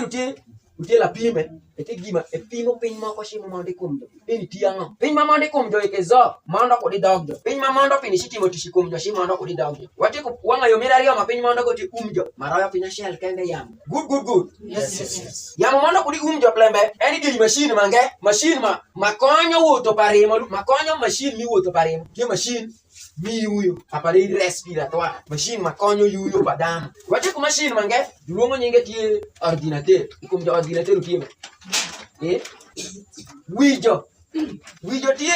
utie la pime ete gima e pimo piny moko shimo mondo ikum jo ini tiang'o piny ma mondo ikum jo ikezo mondo kodi dog jo piny ma mondo piny shitimo tishi kum jo shimo mondo kodi dog jo watieko wang'a yo mirario ma piny mondo goti jo maroyo piny achiel kende yamo good yes yamo mondo kodi jo plembe en gi machine machine ma konyo wuotho parimo ma konyo machine mi wuotho parimo tie machine mi yuyo appareil respiratoire machine ma konyo yuyo badam watieko machine luongo nyinge tie ordinateur ikum jo ordinateur tie wijo tie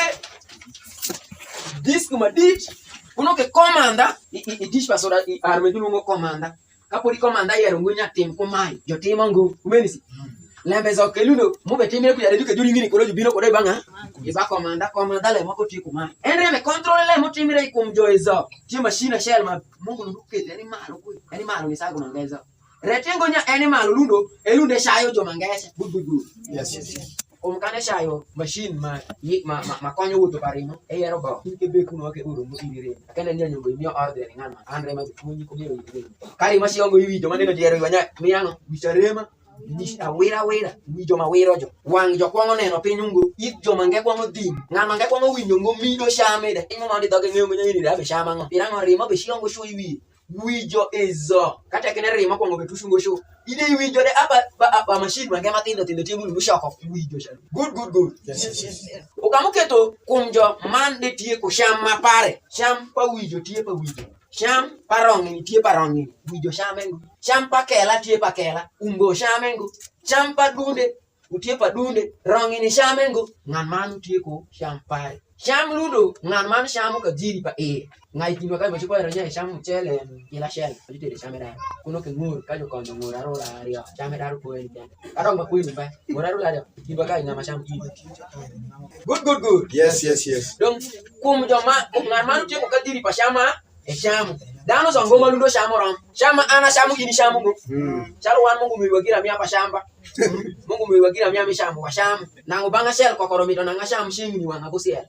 disk madit uno ke komanda idich pasoda arme luongo komanda kapodi komanda yero ngunya tim kumai jo timo ngu kumenisi lembe zo keluno mube timire kuya deduke duri ngini kolo jubino kode banga iba komanda le moko tiku mai endre me control le mo timire ikum jo ezo ti machine shell ma mungu ndukete ani malo misago mangezo retengo nya animal lundo elunde shayo jo mangese good yes omkane shayo machine ma konyo wuto parimo yero go ke be kuno ke uru mutirire kene nya nyongo mi order ngana andre ma kunyi ko mi kari mashiongo iwi jo maneno jero wanya miyango bicharema ni awira wijo mawiro jo wang jo kwongo neno pinyungu it jo mange kwongo dim ngana mange kwongo winyo ngo mido shamede imo mandi doge ngemo nya ni rabe shamango pirango rimo be shiongo sho iwi wijo ezo kata kene rimo kwongo betushungo sho ide wijo de aba machine mange matindo tindo timu lushako wijo sha good yes ukamuketo kumjo mande tie ko shama pare sham pa wijo tie pa wijo sham parongi tie parongi wijo shamengu sham pa kela tie pa kela ungo shamengu sham pa dunde utie pa dunde rongi ni shamengu ngan man tie ko sham pare sham ludo ngan man shamu ka jiri pa ngai tinwa kai machipo ero nya sham chele ila shell ajite de shamera kuno ke ngur ka jo kondo ngura ro la ria shamera ro ko en ten kadong ma kuini ba ngura ro la ria tinwa kai na masham ki good yes donc kum jo ma ngan man tie ko ka jiri pa shama shamu dano zongo malundo shamoram shama ana shamu ini shamu go chalo wan mungu miwagira mi hapa shamba mungu miwagira mi shamu wa shamu nango banga shell kokoro mito nanga shamu shingi ni wanga busiel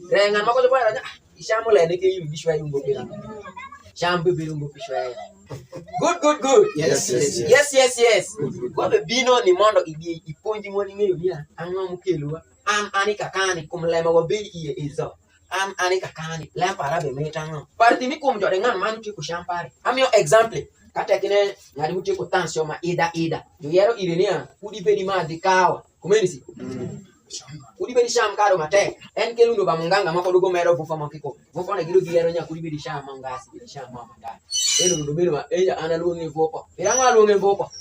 rengan mako jo bana shamu le ne ke yu bishwa yumbo pila shamu be yumbo bishwa good yes kwa be bino ni mondo iponji moni ngeyo ni anwa mukelwa anika kani kumlema wabe iye ezo anika kani lempara be metango parti mi kum jode ngan man ti ku champare amio exemple kata kine ngari muti ku tension ma ida jo yero irenia kudi be di ma di kawa kumenisi kudi be di sham kado mate en kelundo ba munganga mako dogo mero bufa makiko bufa na gido yero nya kudi be di sham mangasi be di sham mama ndani eno ndo belo ma eja ana luonge vopo iranga luonge vopo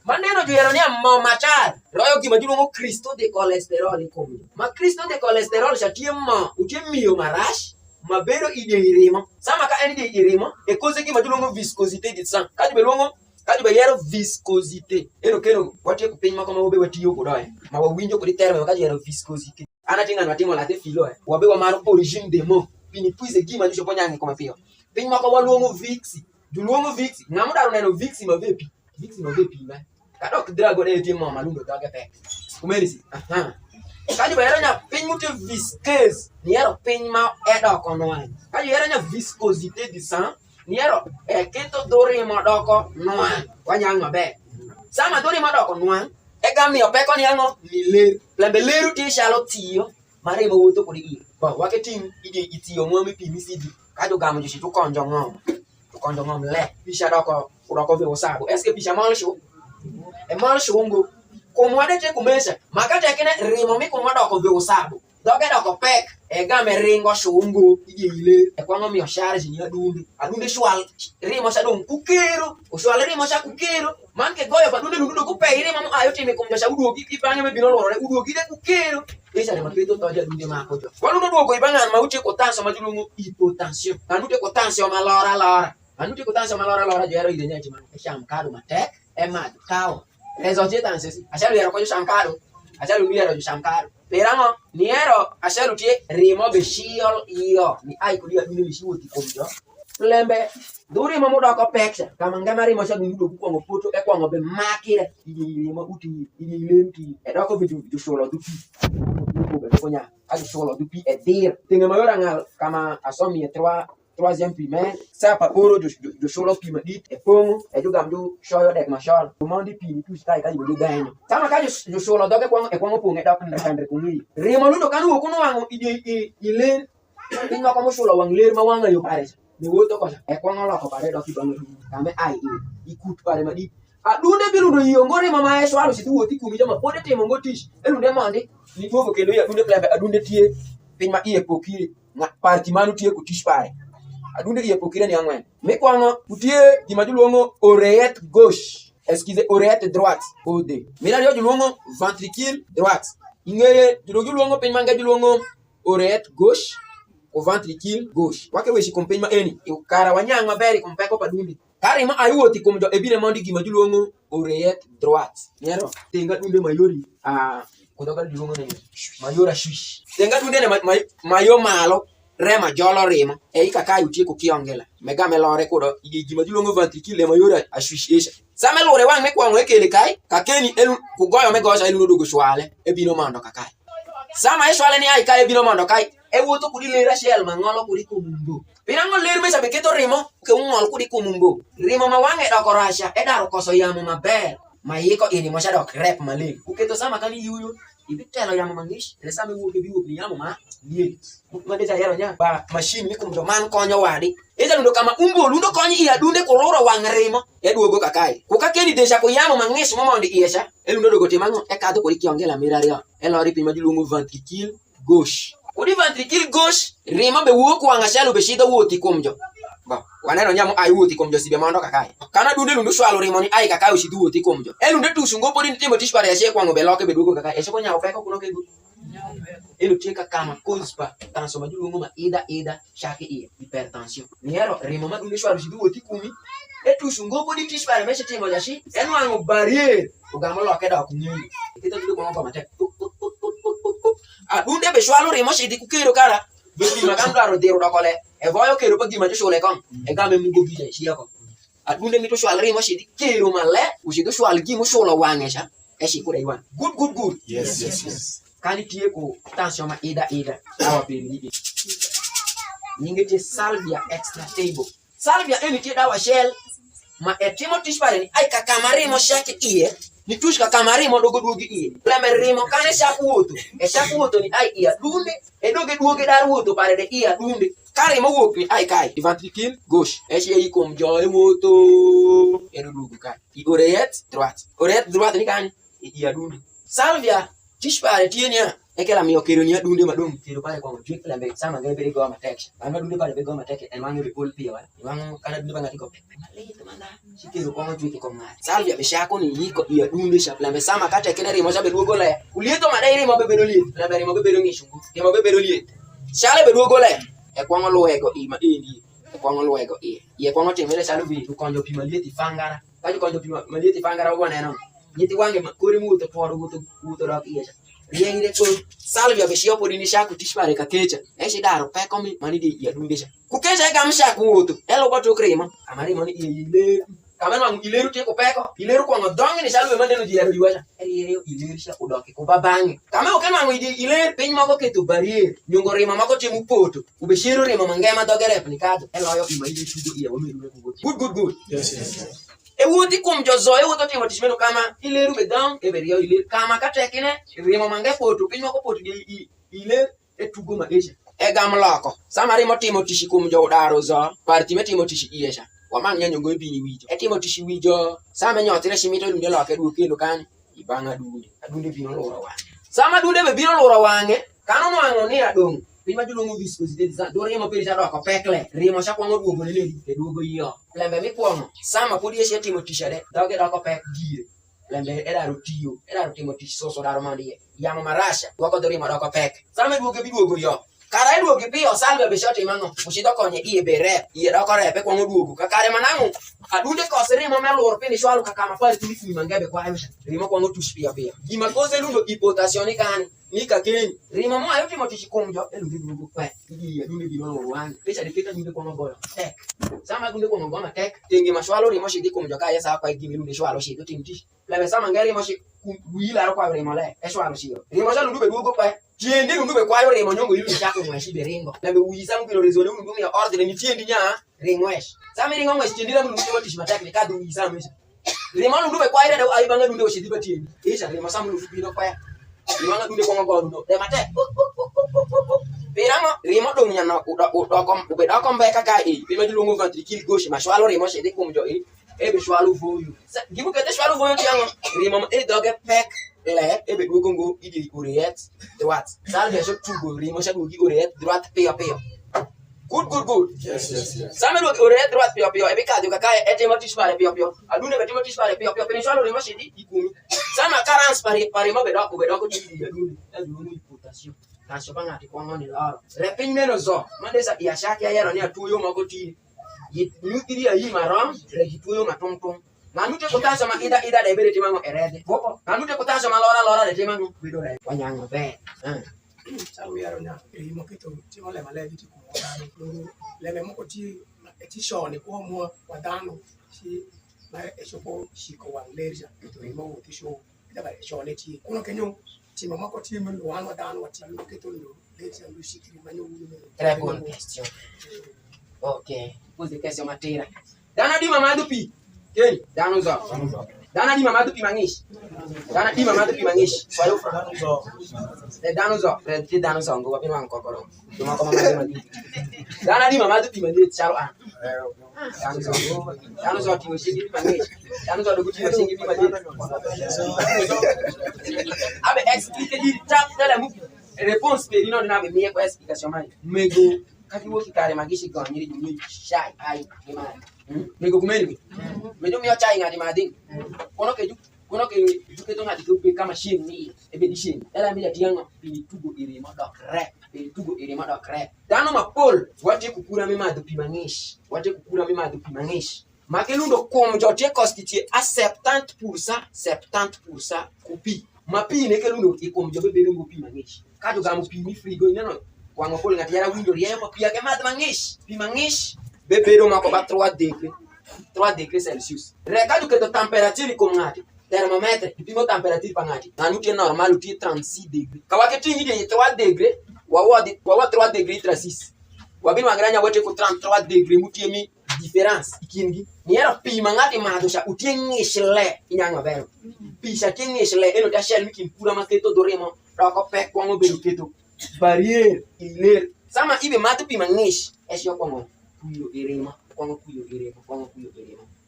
maneno juyero ni amma machar royo gima julongo Cristo de colesterol kum ma Cristo de colesterol shatiema utemio marash mabero ide irimo sama ka ende irimo e cause gima julongo viscosité du sang kadi be yero viscosité eno keno watie ku piny makoma obe watiyo ko doye ma wawinjo ko terme kadi yero viscosité ana tinga natimo late filo wabe wa mar origine des mots pini puise gima jusho ponyangi koma pio piny mako waluongo vix julongo vix ngamuda neno vix ma vepi ma kadok drago de timo malundo doge pe kumenisi kadi bayero nya piny mute visqueuse niero piny ma edo konoan kadi yero nya viscosité du sang niero kento dori modoko noan wanyang mabe sama dori modoko noan gami opeko ni ango ni ler plembe leru ti shalo tiyo mare mo wuto kodi ir ba waketim ide itiyo mo mi pimisidi kado gamo jishi to konjo ngom le pisha doko ve osago eske pisha malsho e malsho ngo komwade te kumesha makata kene rimo mi komwado ve osago doge doko pek game ringo shungu ide ile kwango mi osharji ni adunde shwal rimo shadong kukero oshwal rimo sha kukero manke goyo badunde lundu ku pe rimo ayo time kumjasha uduogi ipange me bino loro uduogi de kukero esa de maketo toja dunde mako jo walundo duogo ibangan mauche kotanso majulungu hypotension kanute kotanso malora anute kotanso malora jero ide nyaji man sham kado matek e mad kawo rezoje tansesi ashalu yero ko shankado ashalu yero shankado perango niero ashalu tie rimo be shiol iyo ni ai kudia bini mishiwoti komjo lembe duri mo doko peksha kama ngamari mo shagu ndo ku poto e kwango be makire ili mo uti ili lenti e doko vidu sholo dupi ko be konya adi sholo dupi e dir tinga mayora ngal kama asomi 3 troisième primaire sa pa oro jo sholo pi madit e pongo e jo gamdu shoyo dek mashal mondi pi tu stai ka jo ganyo sama ka jo sholo doge kwang e kwang pongo dok ndakandre kungi rimo ludo kanu kuno wango ile inga kwa sholo wang ler ma wanga yo pare ni woto ko e kwang lo ko pare do ki bango kame ai ikut pare madit adunde birundo yongore mama e shwalo situ woti kumi jama pode temo ngotish elunde mande ni togo kendo ya dunde plembe adunde tie piny ma iye pokire na parti manu tie kutish pare adunde iye pokire ni angwen mikwano utie gima juluongo oreillette gauche excusez oreillette droite ode mira yo juluongo ventricule droite ingeye juluongo piny manga juluongo oreillette gauche o ventricule gauche wake weshi kompeny ma eni kara wanyang maberi kompeko padunde kare ma ayuoti kum jo ebine mondi gima juluongo oreillette droite nero tenga dunde mayori kudoga juluongo ne mayora swish tenga dunde ne mayo malo rema jolo rimo e kaka yutie ko kiongela mega melore kudo gima juluongo ventricule mayora swish esha same lore wang me kwango ekele kai kakeni elu kugoyo me gosha elu nodugo shwale ebino mondo kakai sama e shwale ni ai kai ebino mondo kai e wuto kudi lera shel mangolo kudi kumumbo pinango ler me sabe keto rimo ke ungol kudi kumumbo rimo mawange doko rasha e daro koso yamo maber mayiko ini mo shadok rep maleng uketo sama kani yuyo ibitelo yamo mangish le sama wuke biwuok ni yamo ma nie mande ja yero nya ba machine ni kumjo man konyo wadi eza ndo kama umbo lundo konyi iya dunde koloro wang rimo e duogo kakai ku kakeni desha ko yamo mangish mo mondi iesha e lundo dogo timango e kado kodi kiongela mirario e lori pima dilungu ventricule gauche kodi ventricule gauche rimo be wuok wanga shalo be shida wuoti kumjo ba waneno nyamo ai wuoti kumjo sibe mondo kakai kana dunde lundo shwalo rimo ni ai kakai ushidu wuoti kumjo e lunde tusungo podi ntimo tishpare ya shekwango be loke be duogo kakai e shoko nyawo peko kuno kego elu tieka kama cause tanso majulungu ma ida shake ie hypertension niero rimo ma dunde shwalo shidu wuoti kumi e tusungo podi tishpare meshe timo jashi enwango barrier ugamo loke da kunyi kito dudu kwa mate adunde be shwalo rimo shidi kukero kara bebi magam daro dero dokole e voyo kero pa gima shole kon e game mungo gije shia ko adunde mito shwalo rimo shidi kero male ushido shwalo gimo sholo wangesha e shikure iwan good yes kani tie ko tension ma ida awa peri ninge salvia extra table salvia eni tie dawa shell ma etimo tishpare ni ai kakamarimo shake iye ni tushka kamarimo dogo duogi iye lembe rimo kane shakuoto e shakuoto ni ai iya dunde e doge duoge dar woto pare de iya dunde kare mo wok ni ai kai ventricule gauche e she yi kom joy woto e do duogo kai i oreillette droite ni kan iya dunde salvia tishpare tienia e kela mi okero ni dunde madong kero pare kwa jik lembe sama ngebe beri go matek ana dunde pare be go matek en wangi be ol piwa wang kana dunde bangati ko malito manda shikero kwa jik ko ngat salvia be shako ni yiko iya dunde sha lembe sama kata kenere mo shabe duogo le ulieto madairi mo be bedo liet lembe mo be bedo ngishungu ke mo be bedo liet shale be duogo le e kwa ngoluego ima endi e kwa ngoluego ye kwa ngotemele shalo bi konjo pima lieti fangara kajo konjo pima lieti fangara wana no nyiti wange makori muto toro muto rak iya yengire ko salvia be shio podini shaku tishpare ka kecha e shidaro peko mi mani di ya dundesha ku kecha gam shaku woto elo goto krema amari mani ile kamen wang ileru te ko peko ileru ko ngodong ni salve mande no diaru diwasha e ileru sha udoke ko babange kame o kana ngidi ileru piny mako keto barrier nyongo rima mako timu poto ube shiro rima mangema dogere aplicado elo yo ima ile tugo iya womeru ko good yes e wuti kum jozo e wuto timo tishmeno kama ileru be down e berio ileru kama katekine rimo mange poto piny mako poto ile e tugo ma esha e gam loko samari mo timo tishi kum jo daro zo parti me timo tishi iesha wamang nyanyo go bini wijo e timo tishi wijo sama nyotire shimito lunde loke du kendo kan ibanga dunde bino loro wange sama dunde be bino loro wange kanu no ango ni adong pima julungu viscosity design do rimo peri jado ko pekle rimo sha kwango duogo lele e duogo yo lembe mi kwongo sama podi eshe timo tishade doge do ko pek gire lembe edaro tiyo edaro timo tish soso daro mandi yamo marasha wako do rimo do ko pek sama duogo bi duogo yo kara duogo pio salve be shoti mango ushido konye iye be rep iye do ko rep kwango duogo kakare manangu adunde ko serimo melor pini shwalu kakama pale tulifu mangebe kwa ayosha rimo kwango tushpia pia gima koze lundo hypotension kani nika keni rima mo ayo timo tishi kumjo elunde duogo kwa iye dunde bino lo wange pecha diketa dunde kwango boyo tek sama dunde kwango goma tek tingi mashwalo rimo shidi kumjo kaya sa kwa gimi lunde shwalo shidi timtish lebe sama ngari mo shi wila ro kwa rimo le e shwalo shio rimo shalo dube duogo kwa Tiendi nundu be kwayo remo nyongo yulu chako mwashi beringo. Na be uisa mkino rezone nundu ya ordre ni tiendi nya ringwesh. Sami ringo mwashi tiendi nundu mwa tishmataki ka du uisa mwisha. Remo nundu be kwayo da ai banga nundu oshidi batiendi. Isha remo samu nundu bino kwaya. Remo nundu ko ngo nundu. De mate. Peramo remo do nya no do kom be kaka e. Pima dilungu ventricule gauche mashwalo remo shede kumjo e. Ebe shwalo voyu. Gibu kete shwalo voyu tiango. Remo e doge pek. Ebe gogongo idi oreet droite. Salve je tugo rimo shago gi oreet droite pio. Good. Yes. Same lo oreet droite pio. Ebe kadi kaka etema tishpare pio. Adune betema tishpare pio. Penishalo rimo shedi ikumi. Sama carence pare mo bedoko tidi adune. Adune imputation. Tasho banga ti kwa ngoni la. Repin menozo. Mandesa yashaki ayero ni atuyo magoti. Yitiri ayi maram, regituyo matongtong. Nanute kutaso ma ida de bere timango erede. Popo. Nanute kutaso ma lora de timango bido re. Wanyango be. Sawi yaro nya mo kito timo le male di ko le mo ko ti ti shone ko mo wadano si ma e shopo si ko wan lerja to mo ti sho da ba shone ti kuno kenyo ti mo ko ti mo wan wadano wati lo kito lo lerja lo si ti manyo wu. Très bonne question. OK. Pose question matera. Dana di mama dupi. Keni, dano zo. Dana di mama dupi mangish. Soyo fra. Dano zo. Ti dano zo ngo wapino an kokoro. Tuma ko mama di. Dana di mama dupi mangish charo an. Dano zo ti moshi di mangish. Dano zo do guti moshi di mangish. Abe explique di tap dala mu. Réponse pe dino na be mi ko explication mai. Mego kati wo kikare magishi ko nyiri jumi shai ai kemai. Mego kumeni. Mejo mi chai ngadi mading. Kono ke juke to ngadi ko pe kama shin ni ebe di shin. Ela mi tianga pi tugo iri ma do crack. Dano ma pol wati kukura mi madu pi mangish. Makelundo kom jote constitue à 70% kupi. Ma pi ne kelundo ikom jobe belungu pi mangish. Kajo gamu pi mi frigo neno. Kwango pol ngati yara window riemo pi ake mad mangish. Pi mangish bebero mako ba 3 degrés Celsius. Regado que to temperature ko ngati. Thermomètre ipimo temperature pangati. Nanuti normal uti 36 degrés. Kawake tingi de 3 degrés. Wawa 3 degrés 36. Wabino agranya wote ko 33 degrés mutiemi différence ikingi. Ni era pi mangati madosha uti ngishle inyanga bero. Pi sha tingishle eno ta shell mikin pura maketo doremo. Rako pek kwango beru keto. Barrière iler. Sama ibe matu pi mangish. Esio kwango kuyo irema.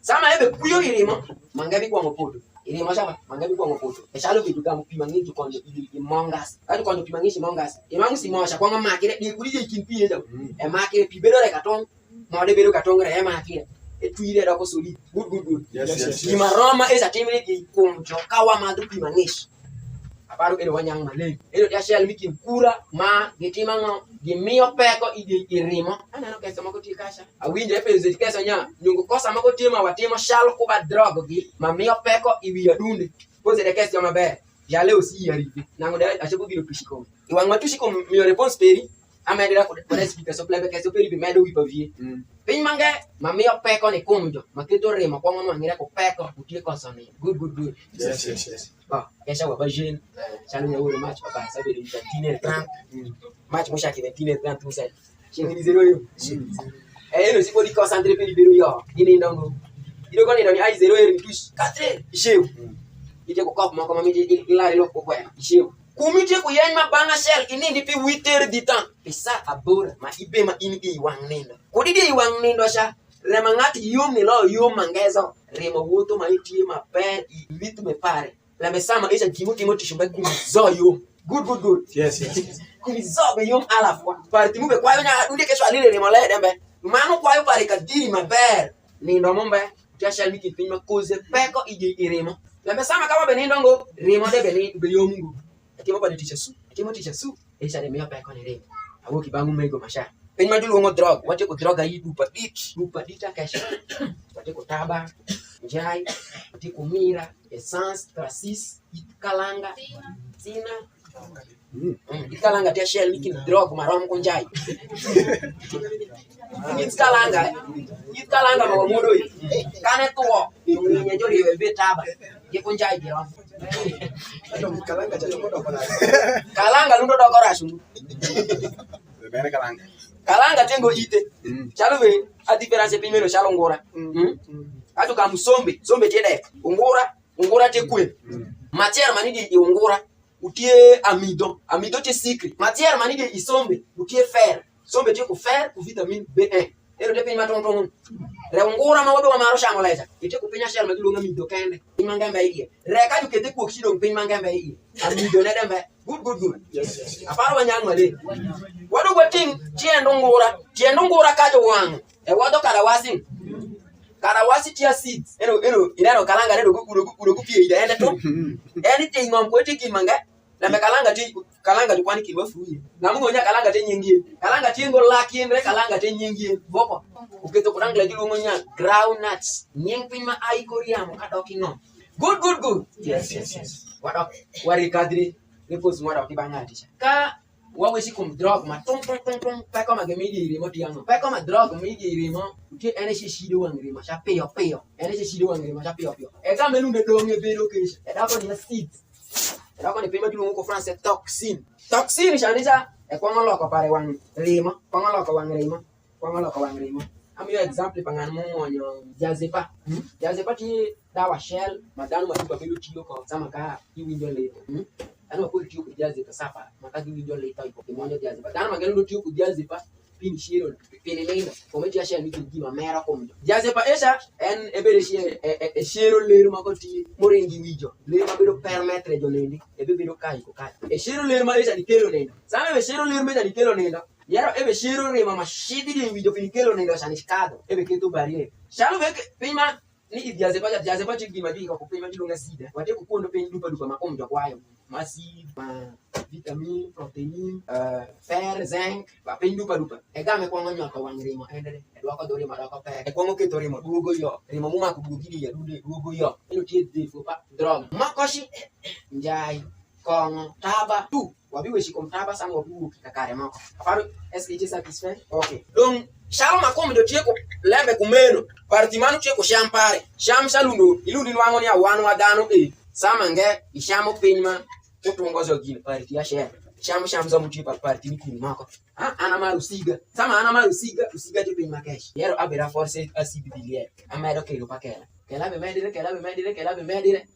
Sama ebe kuyo irema mangabi kwa ngopoto. Irema shaba mangabi kwa ngopoto. Eshalo bidu gamu pimangi kwando ili mongas. Kati kwando pimangi mongas. Imangu si mosha kwa makire di kulije ikimpi enda. E makire pibero re katong. Mode bedo katong re makire. E tuire ra ko soli. Good. Yes. Ima Roma esa timire di kumjo kawa madu pimangi. Aparu ene wanyang maleng. Eno ya shell mikin kura ma getimango gimio peko irimo. Ana no kesa mako tikasha. Awinje penze tikasa nya nyungu kosa mako tima watimo shal kuba drug gi ma mio peko iwi adunde. Pose de question mabe. Ya leo si yarifi. Nango de achebu biro tushiko. Iwangwa tushiko mio réponse peri. Amedera ko explication plebe question peri bi medo wi pavie. Pin mange ma mio peko ne kumjo. Maketo remo kwa ngono ngira ko peko utie konsone. Good. Yes. Ba, kesha wa bajin. Chanu ya woro match papa sabe de 30. Match mo shaki 21 tout seul. Chez zero yo. No si podi concentré pe libero yo. Ini ndongo. Ido ko ni doni ai 0 ni touche 4. Isheu. Ite ko kop mo ko mami ilare lo ko kwa. Isheu. Kumite ku yenya banga shell ini ndi pi 8 heures du temps. Pesa abora ma ibe ma ini bi wang nendo. Ko di wang nendo sha. Rema ngati yom ni lo yom mangezo. Rema woto ma itie ma per i vitu me pare. La mesama isha Timothy shumba kumizo yom. Good. Yes. Kumizo be yom à la fois. Parti mu be kwa nya unde kesho alile rema le dembe. Manu kwa yo pare kadiri ma ber. Ni ndo mombe. Jasha miki pinma cause peko ije iremo. La mesama kama be ndongo remo de be yomungu. Timo pa de teacher su. Isha de me peko ni remo. Awo kibangu mego masha. Penma dulu ngo drug. Wache ko drug ayi dupa dita kesho. Wache ko taba. Njai, wate ko mira, essence, tracis, kalanga, tina, It kalanga tia shell making drug marom kunjai. It kalanga mamudo. Kane tuo yung jori be taba. Ye kunjai giron. Kalanga lundo dokora sunu. Kalanga tengo ite. Chalo be a difference primero chalo ngora. Atu kam sombe tiede. Ungora te kwen. Matière manidi ungora. Utie amido te sikri. Matière manidi isombe. Utie fer. Sombe te ku fer ku vitamine B1. Ero de penya tonton. Re ungora mawobe wa maro shango leja. Ite ku penya shell magilo ngamido kende. Pinmangambe iye. Re ka ju kete ku oxido pinmangambe iye. Amido ne dembe. Good. Yes. Aparo wanyang male. Wado weting tiendo ngora kajo wang. E wado karawasi tia seeds. Inero kalanga nero kukuro kupie ida ende to. Anything ngom ko tiki manga. Na me kalanga kwani kilwa fruye. Na mungo nya kalanga te nyingie. Kalanga tingo laki endre kalanga te nyingie. Boko. Uketo kurangla gilu ngonya groundnuts. Nyeng pima ai koriamo kadoki ngom. Good. Yes. Wado wari kadri repose mwada kibangati. Ka wawe si kum drug ma tong pa ko magemidi ri mo tiango pa ko ma drug mi ri mo ti ene si shido wangri ma sha peyo ene si shido wangri ma sha peyo e ga menu de do nge bero ke e da ko ni seed e da ko ni pema dilungu ko france toxin shanisha e ko ngolo ko pare wang rimo ko ngolo ko wang rimo am yo example pangan mo monyo jazepa ti dawa shell madanu matuba belo tiyo ko sama ka iwindo le ano ko tiyo kujaze kasapa makazi video later iko kimoja jaze pa dana magendo tiyo kujaze pa pini shiro pini lenda kometi asha ni kujima mera komjo jaze pa esha en ebere shiro leru makoti morengi wijo leru mabedo permettre jo lendi bedo kai ko kai shiro leru ma esha ni kelo nenda sana shiro leru me ni kelo nenda yaro shiro re mama shidi ni wijo pini kelo nenda shani skado keto barriere shalo veke pima ni jaze pa chigima di ko pima di longa sida wate ko kondo peni dupa makomjo kwayo massive, vitamine, protéine, fer, zinc, va pendu padupa. E game kwa nganya ka wangrimo endere. E do ko dori ma do ko pe. E kwa ngoke tori mo dugo yo. Rimo mu ma ku bugidi ya dugo yo. Eno tie defo pa drug. Makoshi njai kongo taba tu. Wabi we shikom taba sango bu kikakare mako. Afaro SKJ satisfait? Okay. Donc shalo makomo do tie ko lembe kumeno. Partimanu tie ko shampare. Sham shalundo ilundi nwango ni awanu wadano Samange ishamo pinma kutongozo gile party ya share. Sham za mutipa party ni kumako. Ana marusiga. Sama ana marusiga te pinma cash. Yero abera force asibibilier. Amero ke lo pakela. Kela be medire.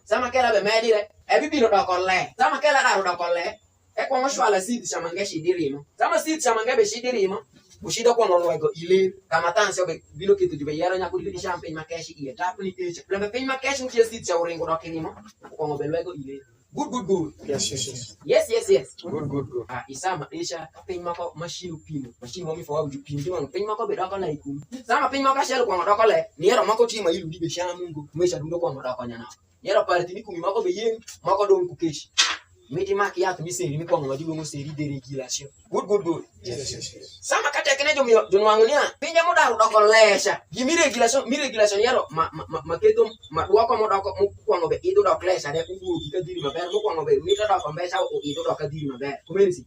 Sama kela be medire. E bibino do kolle. Sama kela da do kolle. E kwa ngshwala seed shamange shidirimo. Sama seed shamange be shidirimo. Bushida kwa nolwego ile kama tansi obe bilo kitu jube yaro nya kulili champagne makeshi ile tapu ni eche lembe penya makeshi mtie seed cha urengo do kilimo kwa ngobe lwego ile good yes good isama isha penya mako machine mo mi fo wabu pindi mo penya mako be doko na ikumi sama penya mako shelo kwa doko le ni yaro mako tima ilu dibe sha mungu mesha dundo kwa doko nyana yaro party ni kumi mako be yen mako do nkukeshi miti maki yatu miseri mi kwa ngadibo mo seri de regulation good yes sama kata kenejo mi jonwangunia pinja muda doko lesha mi regulation yaro maketo madwa kwa modoko kwa ngobe ido doko lesha de ugu kikadiri maber mo kwa ngobe mita doko mbesha o ido doko kadiri maber kumenisi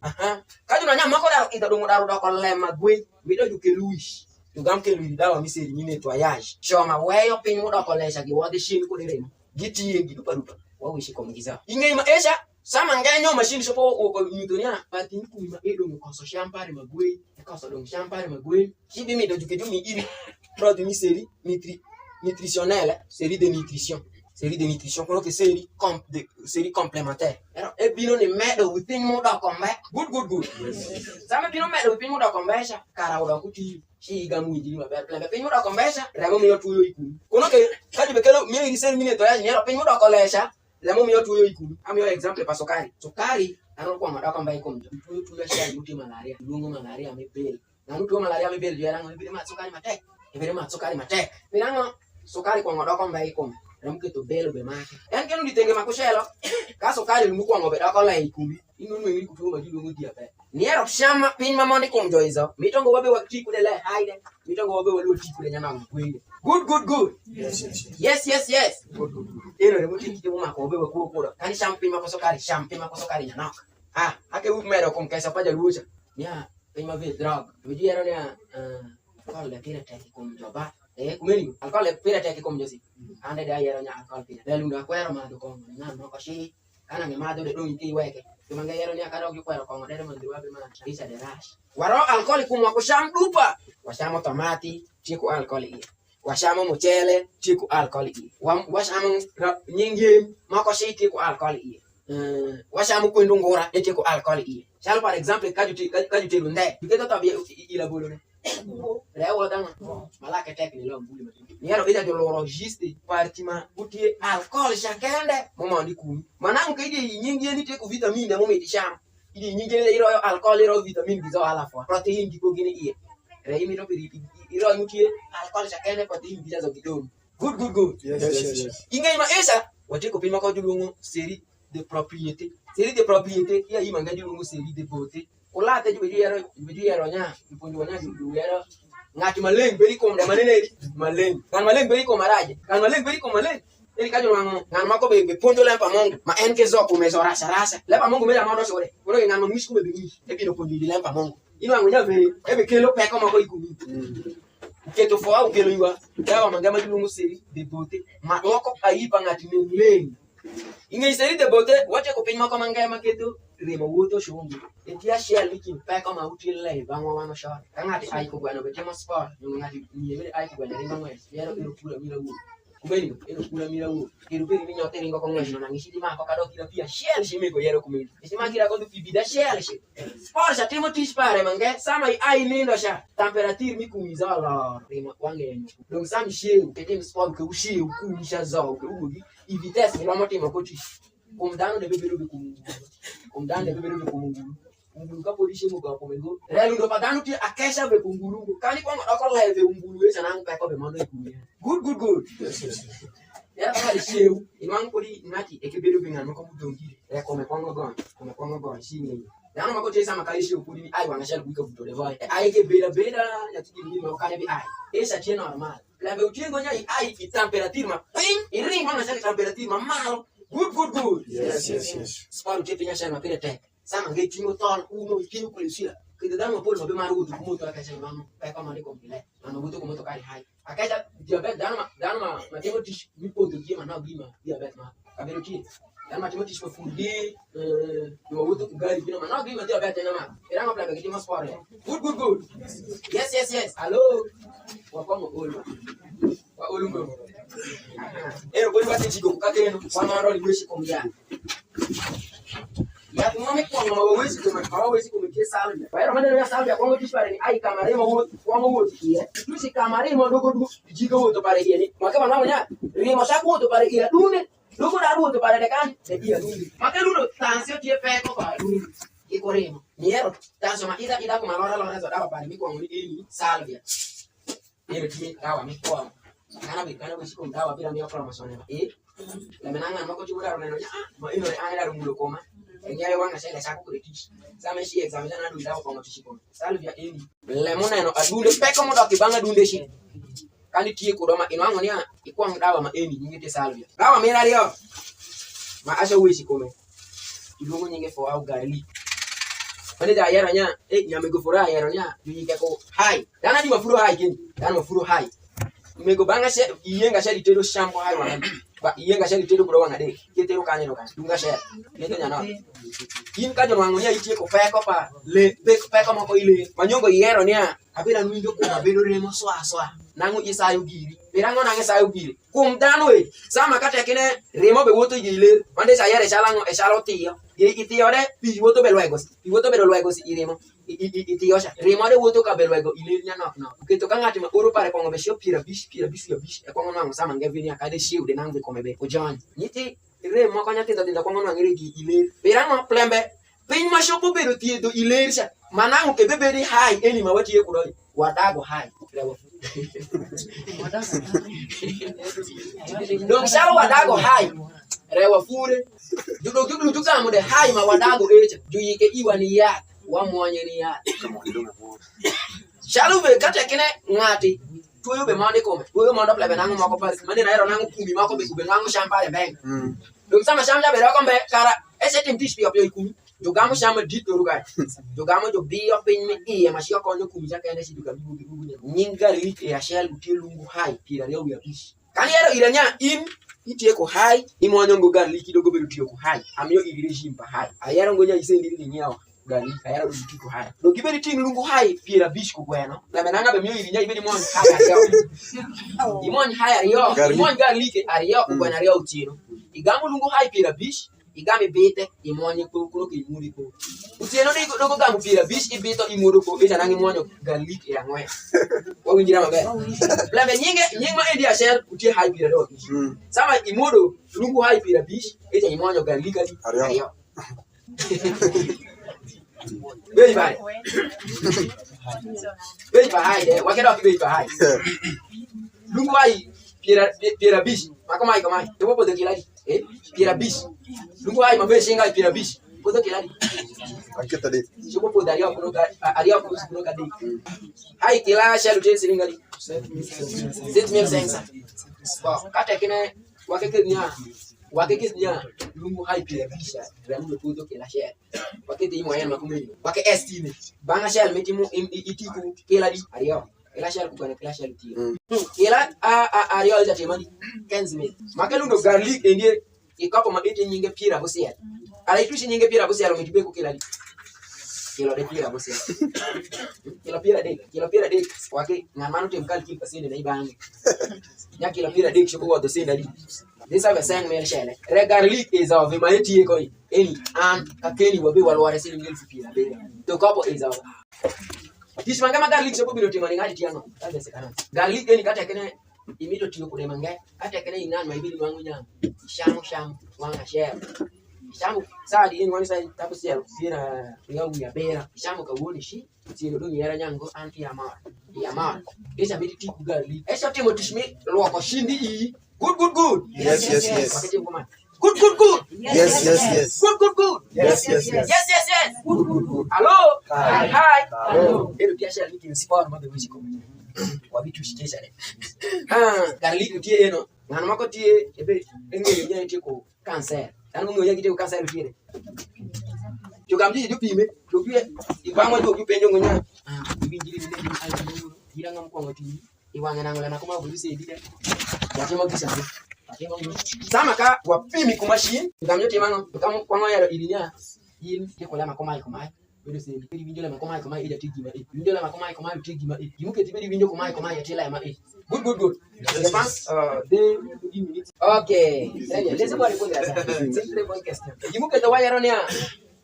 kaju na nyama ko da ido doko le magwe mido juke luish tugam ke luish dawa miseri mine toyage shoma weyo pin modoko lesha gi wadi shin ko diremo giti gi dupa wawishi komigiza ingei ma esha sama ngenyo machine shopo o nyutonia pati ni kuma edo mo koso champagne magwe e koso do champagne magwe kibi mi do juke jumi iri produit mi série nutritionnelle série de nutrition kono ke série complémentaire e bino ni medo within mo do kombe good sama bino medo within mo do kombe sha kara o do kuti shi gamu idi maber plan pe mo do kombe sha remo mi otuyo ikumi kono ke kaji bekelo mi iri série minute ya nyero pe mo do kolesha Lamo mi otuyo ikumi. Ami yo example pa sukari. Sukari ano kwa madaka mbai komjo. Tuyo shia muti malaria. Lungo malaria mebel. Na muti malaria mebel yo rango ibire ma sukari matek. Birango sukari kwa madaka mbai kom. Ramu keto belo be make. En kenu ditenge makushelo. Ka sukari lungo kwa ngobe daka la ikumi. Inu no iri kutuo maji lungo dia pe. Niero shama pin mamoni komjo izo. Mitongo wabe wakiti kule le haide. Mitongo wabe walu wakiti kule nyana mkwende. Good. Yes. Ero remo tiki mo mako be ko kura. Kani champagne mako sokari nyanoka. ake uk medo kum kesa pa jaluocha nia piny ma vid drug wiji yero nia alcohol le pire tek kum joba kumeni alcohol le pire tek kum josi ande da yero nia alcohol pire le lunda kwero ma do kom na no ko shi kana nge ma do de dun ki weke tumange yero nia karo ki kwero kom de ma ndwa be ma isa de rash waro alcohol kum ko sham dupa washamo tomati tiku alcohol ie washamo mchele tiku alcohol ie washamo nyingi mako shi tiku alcohol ie washamo kwendo ngora tiku alcohol ie shall par exemple kaju te lunde biketo tabia ila bolone rewo dang malaka tek ni lo mbuli mati yero ida do loro juste partima butie alcohol shakende momo ndi kumi manangu kidi nyingi ni tiku vitamine mo meti sham idi nyingi iro alcohol iro vitamine bizo ala fo protein di ko gine ie Rehimi to piri iro mutie alcohol shakene protein bizo gidono good yes ingai ma esa wate ko pima ko dulungu série de propriété ya ima ngadi lungu série de beauté ulate jibidi yero nya ipunjwa nya du yero ngati maleng beri ko mda manene maleng kan maleng beri ko maraje kan maleng beri ko maleng eri kajo wango ngan mako be ponjo lempa mongo ma enke zoko mezo rasa lempa mongo mela mando sore boro ngan ma mwisku be bi e bi no ponjo di lempa mongo ino wango nya be e be kelo peko mako ikumi keto fo au kelo iwa dawa mangama lungu série de beauté ma moko aipa ngati meleng ingai série de beauté wache ko pin mako mangama keto remo wuto shungu etia shell wiki peko ma utile bango wano shot kangati ai ko gwana betemo sport ngati nyemere ai ko gwana ringo ngwe yero iro kula mira wu kumeni iro kula mira wu iro peri minyo tere ngo ngwe no nangishidi mako kado kila pia shell shimego yero kumeni isima kila ko bibida shell shi sport sa temo tish pare mange sama ai nindo sha temperature mi kumiza la remo wangenyo donc sam shell ketem sport ko shell kumisha zao ko ugi i vitesse ni mama temo ko tish kumdano de bebelo be kumungulu kumdano de bebelo be kumungulu ngulu ka polishi mo ga komengo relu do padano ti akesha be kumungulu kani kwa ngako live ngulu esa nang pe ko be mano ikumi good ya ba sheu imang podi ngati ekebelo be ngano ko mudongi e ko me kongo gon shinge dano mako tesa makali sheu podi ai wanga shal buka futo de vai ai ke bela ya tiki ni mo kane bi ai esa tie normal la be utingo nya ai ki temperature ma ping iri manga shal temperature ma malo good yes sparo tepe nya shana pele tek sama ngai tingo ton uno ikinu kulisia kida dama pole mabe maru tu kumoto akasha mama pa kama ni komple mama buto kumoto kali hai akaja diabetes dama matemo tish bipo to jema na bima diabetes ma kabero ki dama matemo tish fundi no buto kugari bina ma na bima diabetes na ma era ngapla ke timo sport good yes hello wakomo olo wa olungo ero boli bati chigo kakeno wana ro liweshi komjana ya ngome kwa mawezi kuma ke salvia baero maneno ya salvia kwa ngotishi pale ni ai kamare mo kwa ngo tie tusi kamare mo dogo du jiga woto pale yeni makama namo nya rimo shaku woto pale ila dune dogo da woto pale de kan de dia dune makaluno tansio tie peko pa dune ikoremo niero tanso ma ida kuma lora zo dawa pale mikwa ngoni eni salvia ero tie dawa mikwa kana be sikum dawa bila miyo kwa masonema la menanga mako chura ro neno ma ino ana rumulo koma engere wanga shele sako kuretish sama shi exam jana ndu dawa kwa matishiko salvia eni le moneno adunde peko mo doki banga dunde shi kandi tie kudoma ino ango nia ikwa dawa ma eni nyingete salvia dawa mera leo ma asha wishi kome ilungu nyinge fo au gali pani da yara nya nyamego fora yara nya nyinge ko hai dana di mafuro hai kin dana mafuro hai mego banga she iyenga she ditero shambo hai wana ba iyenga she ditero kudo wana de ketero kanyo kan dunga she keto nyana yin ka jono ngonya itie ko peko pa le peko moko ile manyongo yero nia abira nwinjo ko mabeno remo swa nangu isayo giri pirango nange sayo giri kum dano sama kata kene remo be woto ile mande sa yere chalango e chalo tio itio de pi woto be luego iremo itio sha remo de woto ka be luego ile nya no keto kangati ma oro pare kongo be shio pira bish e kongo nango sama ngevini akade shiu de nangu ko mebe ko jan niti remo kanya tinda kongo nango ile pirango plembe pin ma shopo be do tie do ile sha manangu ke bebe di hai eni ma wati ekudo wadago hai rewo donc shalo wadago hai rewa fure judo tukamo de hai ma wadago eche juyike iwani ya wa mwanye ni ya shalo be kata kene ngati tuyo be mande kome tuyo mando plebe nangu mako pare mande na ero nangu kumi mako be kube nangu shamba le beng donc sama shamba be roko be kara ese tim tish pio ikumi Jogamo shama dit ruga. Jogamo jo bio pin me e ma shi ko nyoku ja kende shi duga bibu. Nyinga lit e ashel utelungu hai pira ya uya bish. Kan yero iranya in itie ko hai imonyo ngo garlic dogo bedo tiyo ko hai. Amiyo igirejim pa hai. Ayero ngonya isendi ni nyawa. Garlic ayero do tiko hai. Do gibedi tin lungu hai pira bish ko gweno. La menanga be miyo irinya ibedi mon hai ariyo. Imon hai ariyo. Imon garlic ariyo ko gweno ariyo utino. Igamu lungu hai pira bish. Igame bete imonye ko kuno ke imuri ko utieno ni dogo gamu pira bish ibito imuru ko beta nangi monyo garlic ya ngwe wa winjira mabe blambe nyinga endi ashel utie hai pira do sama imodo lungu hai pira bish eta imonyo garlic ali ariyo bei bai hai de wakera bei bai lungu hai pira bish makomai dogo podo kilali pira bish lungu hai mabe shinga pira bish podo kilali akita de shuko podo ariyo kuno kadi hai kila shalu tensi lingali 7500 bon kata kene wakeke nya lungu hai pira bish ramu podo kila share wakete imo yana makumeni wake estime banga share metimu itiku kilali ariyo ila share kukana kila share tiyo ila ariyo za temani kenzime makelundo garlic endie ikapo mabete nyinge pira bosiya alaitushi nyinge pira bosiya umetibeko kila de pira bosiya kila pira de wake ngamano temkali kipasene na ibange ya kila pira de shoko wa dosenda di this have a sang mel shele re garlic is of maeti eko eni an kakeni wabe walware sele ngel pira be to kapo is of kishmanga magarlic shoko bino timani ngati tiano tabe sekana garlic eni kata kene imito tiyo kule mangai hata kene inani maibili wangu nyama shamu wanga share shamu sadi ni wani sai tabu sel sira yangu ya bera shamu kawoni shi tiro do nyera nyango anti ya ma esa biti tiku garlic esa timo tishmi lo ko shindi i good yes good yes good yes good hello hi ero kiasha liki sport mabe wishiko wabitu shitesha ne garlic tie eno ngana mako tie ebe engele nya itiko cancer tan ngo nya kitiko cancer tie jogamji jupime jopie ibangwa jo penjo ngonya ibinjiri ne ai iranga mkongo ti iwanga nangola nakoma bulise idide yatema kisha sama ka wapimi ku machine ngamyo timano kama kwa ya ilinya yin kekola makoma bedo se bidi vinjo la makoma ida tigima vinjo la makoma tigima yimuke tibidi vinjo koma ya tela ma good the pass de 10 minutes okay let's go report that simple one question yimuke the wire on ya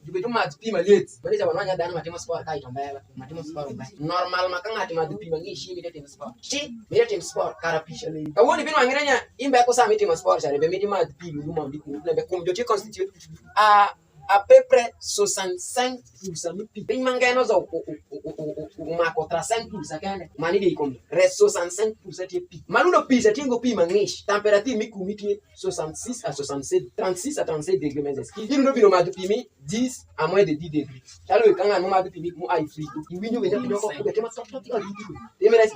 jubetu matipima late bale wananya dana matema sport kai tombela matema sport normal makanga ati matipima ngishi mi tete sport shi mi tete sport karapisha le kawoni bino angiranya imba ko sa mitema sport chale be mitema matipima luma ndiku be kumjote constitute à peu près 65% mipi bin mangano za umako 35% kana mani de ikomi rest 65% tie pi maluno pisa tingo pi mangish température miku miti 66 à 67 36 à 37 degrés mais est-ce qu'il no bino madu pimi 10 à moins de 10 degrés chalo kanga no madu pimi mu ai frigo iwinyo benya bino ko betema top ya diku demere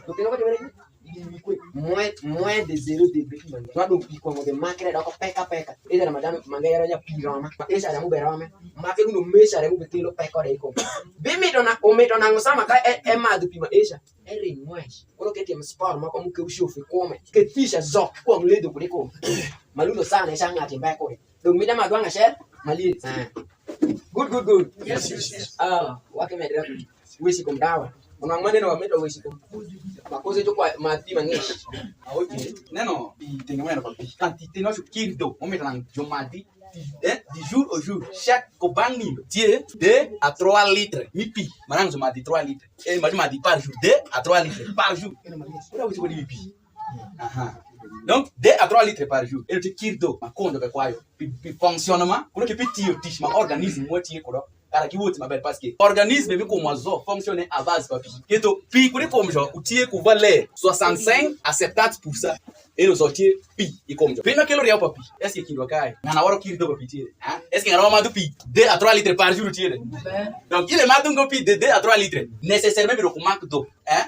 to kino ko demere moins de 0 degrés manga do pi ko mo de makre da ko peka eza na madame mangaya nya pirama esa ya muberame make kuno mesha re mubetelo peka de ko bimi dona o metona ngosama ka e madu pima esa ere mwesh ono kete mspar mako muke ushofe kome ke fisha zo ko mledo kuliko malundo sana esa ngati mbako do mida madwanga shel mali good yes wake medra wisi kumdawa una maneno wa medo wisi kum makoze to kwa matima ngeshi okay neno itengemena kwa quantité no kirdo on met dans jomadi du jour au jour chaque kobani tie 2 à 3 litres mipi manang jomadi 3 litres et madi par jour 2 à 3 litres par jour ora wuti wodi mipi donc 2 à 3 litres par jour et le kirdo makondo kwa kwayo pi fonctionnement kuno ke petit tish ma organisme motie ko kala kiwoti mabel parce que organisme bi ko mozo fonctionner à base papi keto pi kuri ko mjo utie ko valeur 65 à 70% eno sotie pi ikomjo pino kelo ria papi eske kindwa kai ngana waro kirdo papi tiere eske ngana madu pi 2 à 3 litres par jour tiere donc il madu ngo pi de 2 à 3 litres nécessairement biro ko manque d'eau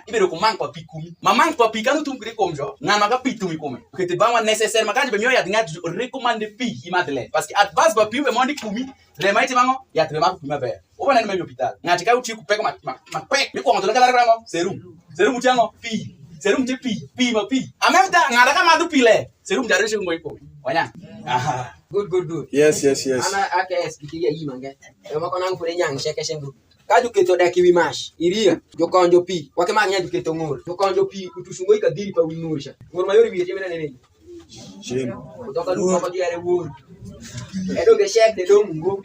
ibiro ko manque papi kumi ma manque papi kanu tum kri komjo ngana ka pi tumi kome que te ba nécessairement quand je be mio ya ngati recommande pi imadele parce que at base papi be mondi kumi le maiti mango ya te ma kumi ba o bana ni hospital ngati ka uti ku peka ma pek ni ko ngoto la kala serum tiango pi serum je pi ma pi en même temps ngada ka madu pi le serum jare shi ngoy ko wanya good Yes. ana ake expliquer yi mangi e ma kona ngure nyang sheke shengu kadu keto da kiwi mash iria jokonjo pi wake ma nyadu keto ngor jokonjo pi utushungoi ka diri pa winursha ngor mayori bi temena nene Jim. kutoka duka kwa diare wur edo ge shek de dom ngo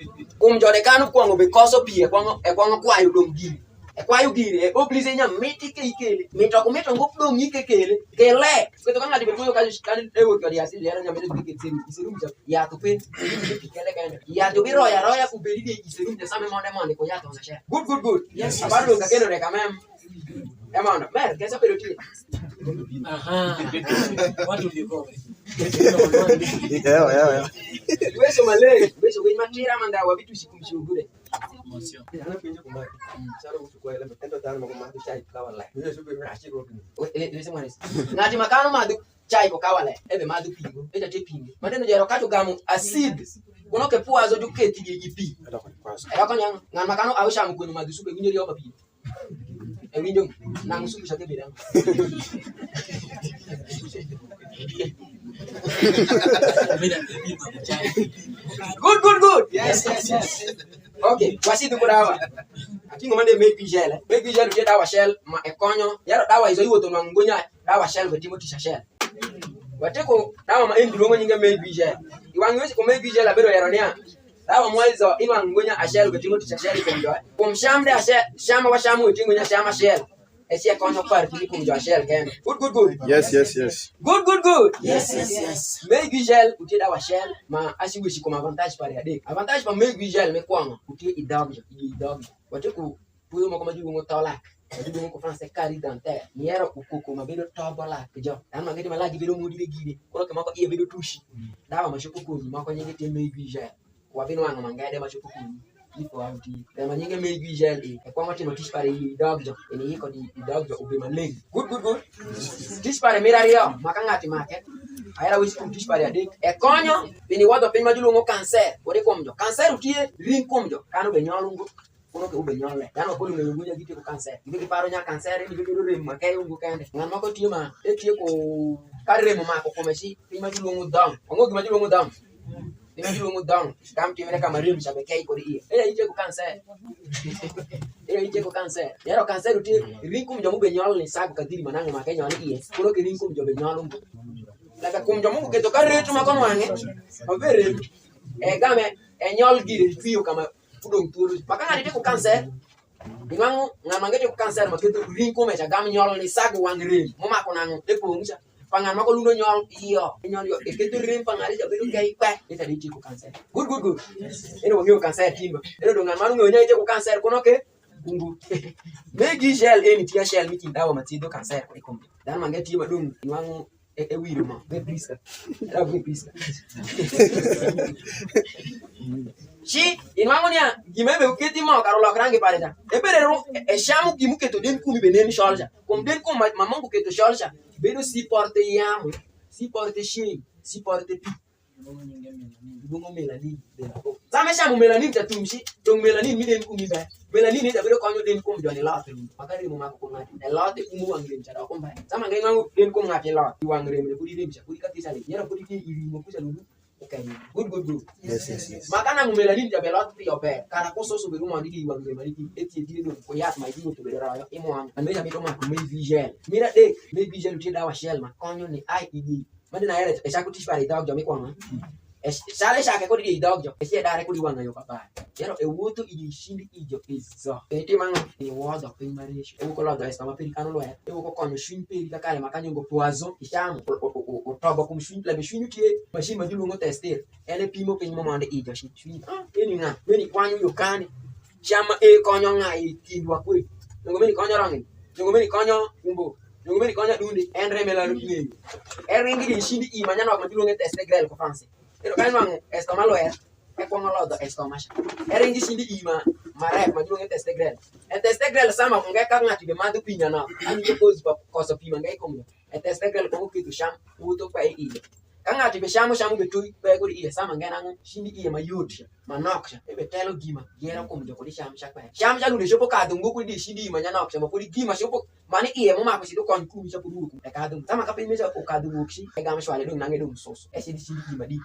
jode kanu kwango be koso pi e kwango kwayo dom giri e kwayo giri e oblige nya miti ke ikele mito ko mito ngop dom yike kele kele kutoka ngadi be moyo kaji kan ewo ko dia sili era nya mete ke tsiri isirum ja ya to pe kele kan ya to bi roya ku beri de isirum ja same monde ko ya to na share good yes abado ka keno re kamem emana mer kesa pero ti What do you call it? Yeah. weso male weso we matira manda wa bitu sikumshugure Emotion. ana pinyo kumari saro kuchukua ile mtendo tano mako madu chai kawa la wewe sio kwa rashi robi wewe mwana ngati makano madu chai ko kawa la ebe madu pingo eta te pingo madeno jero kacho gamu acid kunoke puazo juketi gipi era konya ngana makano awsha mkuni madu suke winyo rio papi e winyo na musuku shake beda Good. Yes. Okay, wasi tu dawa. Akingo mande make gel je dawa shell ma ekonyo. Yaro dawa hizo hiyo to ngonya dawa shell go Timothy shell. Wateko dawa ma enduro ngo nyinga make gel. Iwangi wesi ko make gel abero yaronia. Dawa mwezo iwa ngonya ashell go Timothy shell ko ndo. Kumshamde ashell shama wa shamu tingonya shama shell. Esi ekonyo par tili ko ndo shell ken. Good. Yes. Good. Yes. Make gel uti dawa shell ma asiwishi ko avantage pare ade. Avantage pa make gel me kwanga uti idabja. Wateko puyo mo kama jibu ngo tolak. Jibu ngo français cari dentaire. Niero ukoko mabedo tobola kejo. Dan mangeti malagi bedo mudi begide. Ko kama ko iya bedo tushi. Dawa mashoko ko ni mako nyenge te make gel. Wa bino wanga mangade mashoko ko ni. Ipo auti. Dan manyenge make gel e kwa ngoti no tish pare idabja. Eni yiko di idabja ube maleng. Good. Tish pare mirario makangati market. Aera wisi tish pare ade. E konyo bini wado pe majulo ngo cancer. Ore komjo. Cancer utie ring komjo. Kanu be nyolungo. Kono ke ube nyole. Dano ko lungo ngunya gite ko cancer. Ibe paro nya cancer ni bido re makai ungu kande. Ngama ko tima e tie ko karre mo mako ko meshi pe majulo ngo down. Ngo majulo ngo down. Pe majulo ngo down. Kam timere kama rim shabe kai ko ri. Ite ko cancer. Ite ko cancer. Yaro cancer utie ring komjo mo be nyole ni sagu kadiri manango makai nyole iye. Kono ke ring komjo be nyolungo. Laka kumjo mungu keto karetu makono wange mabere game enyol gire fiyo kama fudong turu makanga dite ko cancer dimangu ngamangete ko cancer maketo rinko mecha gam nyol ni sagu wangre moma ko nangu depo ngisha pangan mako lundo nyol yo keto rim pangari jaberu kai pa ita dite ko cancer good eno wangi ko cancer timba eno do ngamanu ngonya ite ko cancer kono ke ungu megi gel eni tia gel miki dawa matido cancer ko ikombe dan mangeti madum dimangu wiro ma be piska shi inwangonia gimebe uketi ma karola krange pare ja eberero shamu gimuketo den kumi benen sholja kom den kom mamangu keto sholja bedo supporte yamu supporte shi supporte pi bungo melanin sama shamu melanin tatumshi dong melanin mi den kumi ba melanin ni tabero konyo den kum joni late makari mo mako ngati e late umu wangre mchara ko ba sama ngai ngangu den kum ngati late wangre me kudi rimcha kudi katisa le yera kudi iri mo kusa lulu okay good Yes. makana mo melanin jabe late pi ope kara ko so be rumo ndi wangre mari ki eti di do ko yat mai di mo to be rayo imo am ande jabe to mako me vigel mira de me vigel ti dawa shell ma konyo ni IED madina yere e shaku tishpari dog jami kwa ma sale shake ko di dog jo e dare ko di wanga yo papa yero e woto idi shindi ijo izzo e ti manga e wodo pe marish e ko lodo esta ma pericano lo e ko konyo shin peri ka kale makanyo go poison isham o tobo kum shin la be shin ti machine ma dilu ngo tester ele pimo pe mo mande ijo shin eni nga meni kwanyo yo kani chama e konyo nga e tindwa kwe ngo meni konyo rangi ngo meni konyo umbo Yung meri konya dundi endre mela rupingi. Eringi di shindi I manyana kwa tulunge teste grel ko France. Pero kan mang estomalo e kwa ngolo do estomasha. Eringi shindi I ma rep ma tulunge teste grel. E teste grel sama ko ngeka ngati be madu pinya na. Ani ko pose ba ko so pima ngai ko. E teste grel ko kitu sham uto pa I. Kangati be shamu betu pe ko I sama ngena ngo shindi I ma yut ma noksha. E be telo gima gera ko mjo ko di sham shakpa. Sham shalu de shopo ka dungo ko di shindi ma nyana noksha ma ko di gima shopo mani I mo ma ko sido kon ku mi chapu ku. E ka dum sama ka pe me sa o ka dungo kshi. E ga ma shwale dum nange dum soso. E shindi shindi I ma di.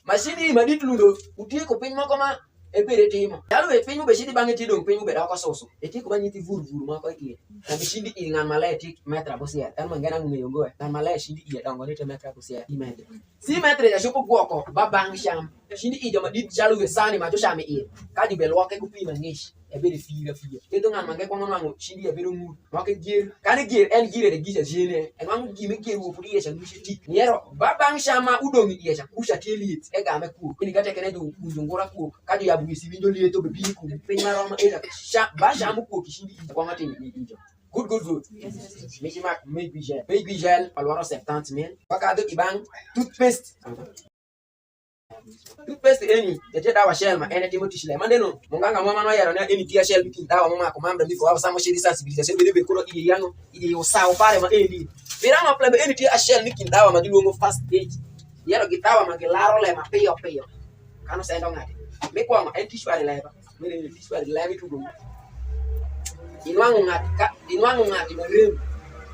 Ma shindi I ma di lundo utie ko pe mo ko ma e pere timo. Yalu e pe mo be shindi bangi ti dum pe mo be da ko soso. E ti ko ba nyiti vuru ma ko I. Na be shindi I ngan mala ti metra bosia. Tan ma ngena ngume yongo. Tan mala shindi I da ngone te metra bosia I metre. Si metre ya shopo guoko ba bang sham. Shindi I jama di jalu be sani ma to shame I. Ka di be lo ke ku pi ma ngish. E be de fira. Ke to ngan mangai ko no shindi e be do mu. Ma ke gir. Kan gir en gire de gisa jene. En wangu gi me gir wo puri ya ngish ti. Niero ba bang shama udongi I ya kusha telit. E ga me ku. Ni kate kene do kunjongora ku. Ka di ya bugisi winjo lieto be bi ku. Pe ma ro ma e sha ba shamu ku ki shindi I ko ngati ni injo. Good. Yes. Michimak make gel alwaro 70,000. Pakado ibang toothpaste. Toothpaste eni tete dawa shell ma ene timo tishile mandeno munganga mama no yaro na eni tia shell bikin dawa mama ko mamda bifo wa samo shedi sensibilisation be be ko ile yango ile usao pale ma eni birama plebe eni tia shell bikin dawa ma dilongo fast age yaro gitawa ma gelaro le ma peyo kano sendo ngati me kwa ma eni tishwari leba me tishwari leba tu dum inwangu ngati marem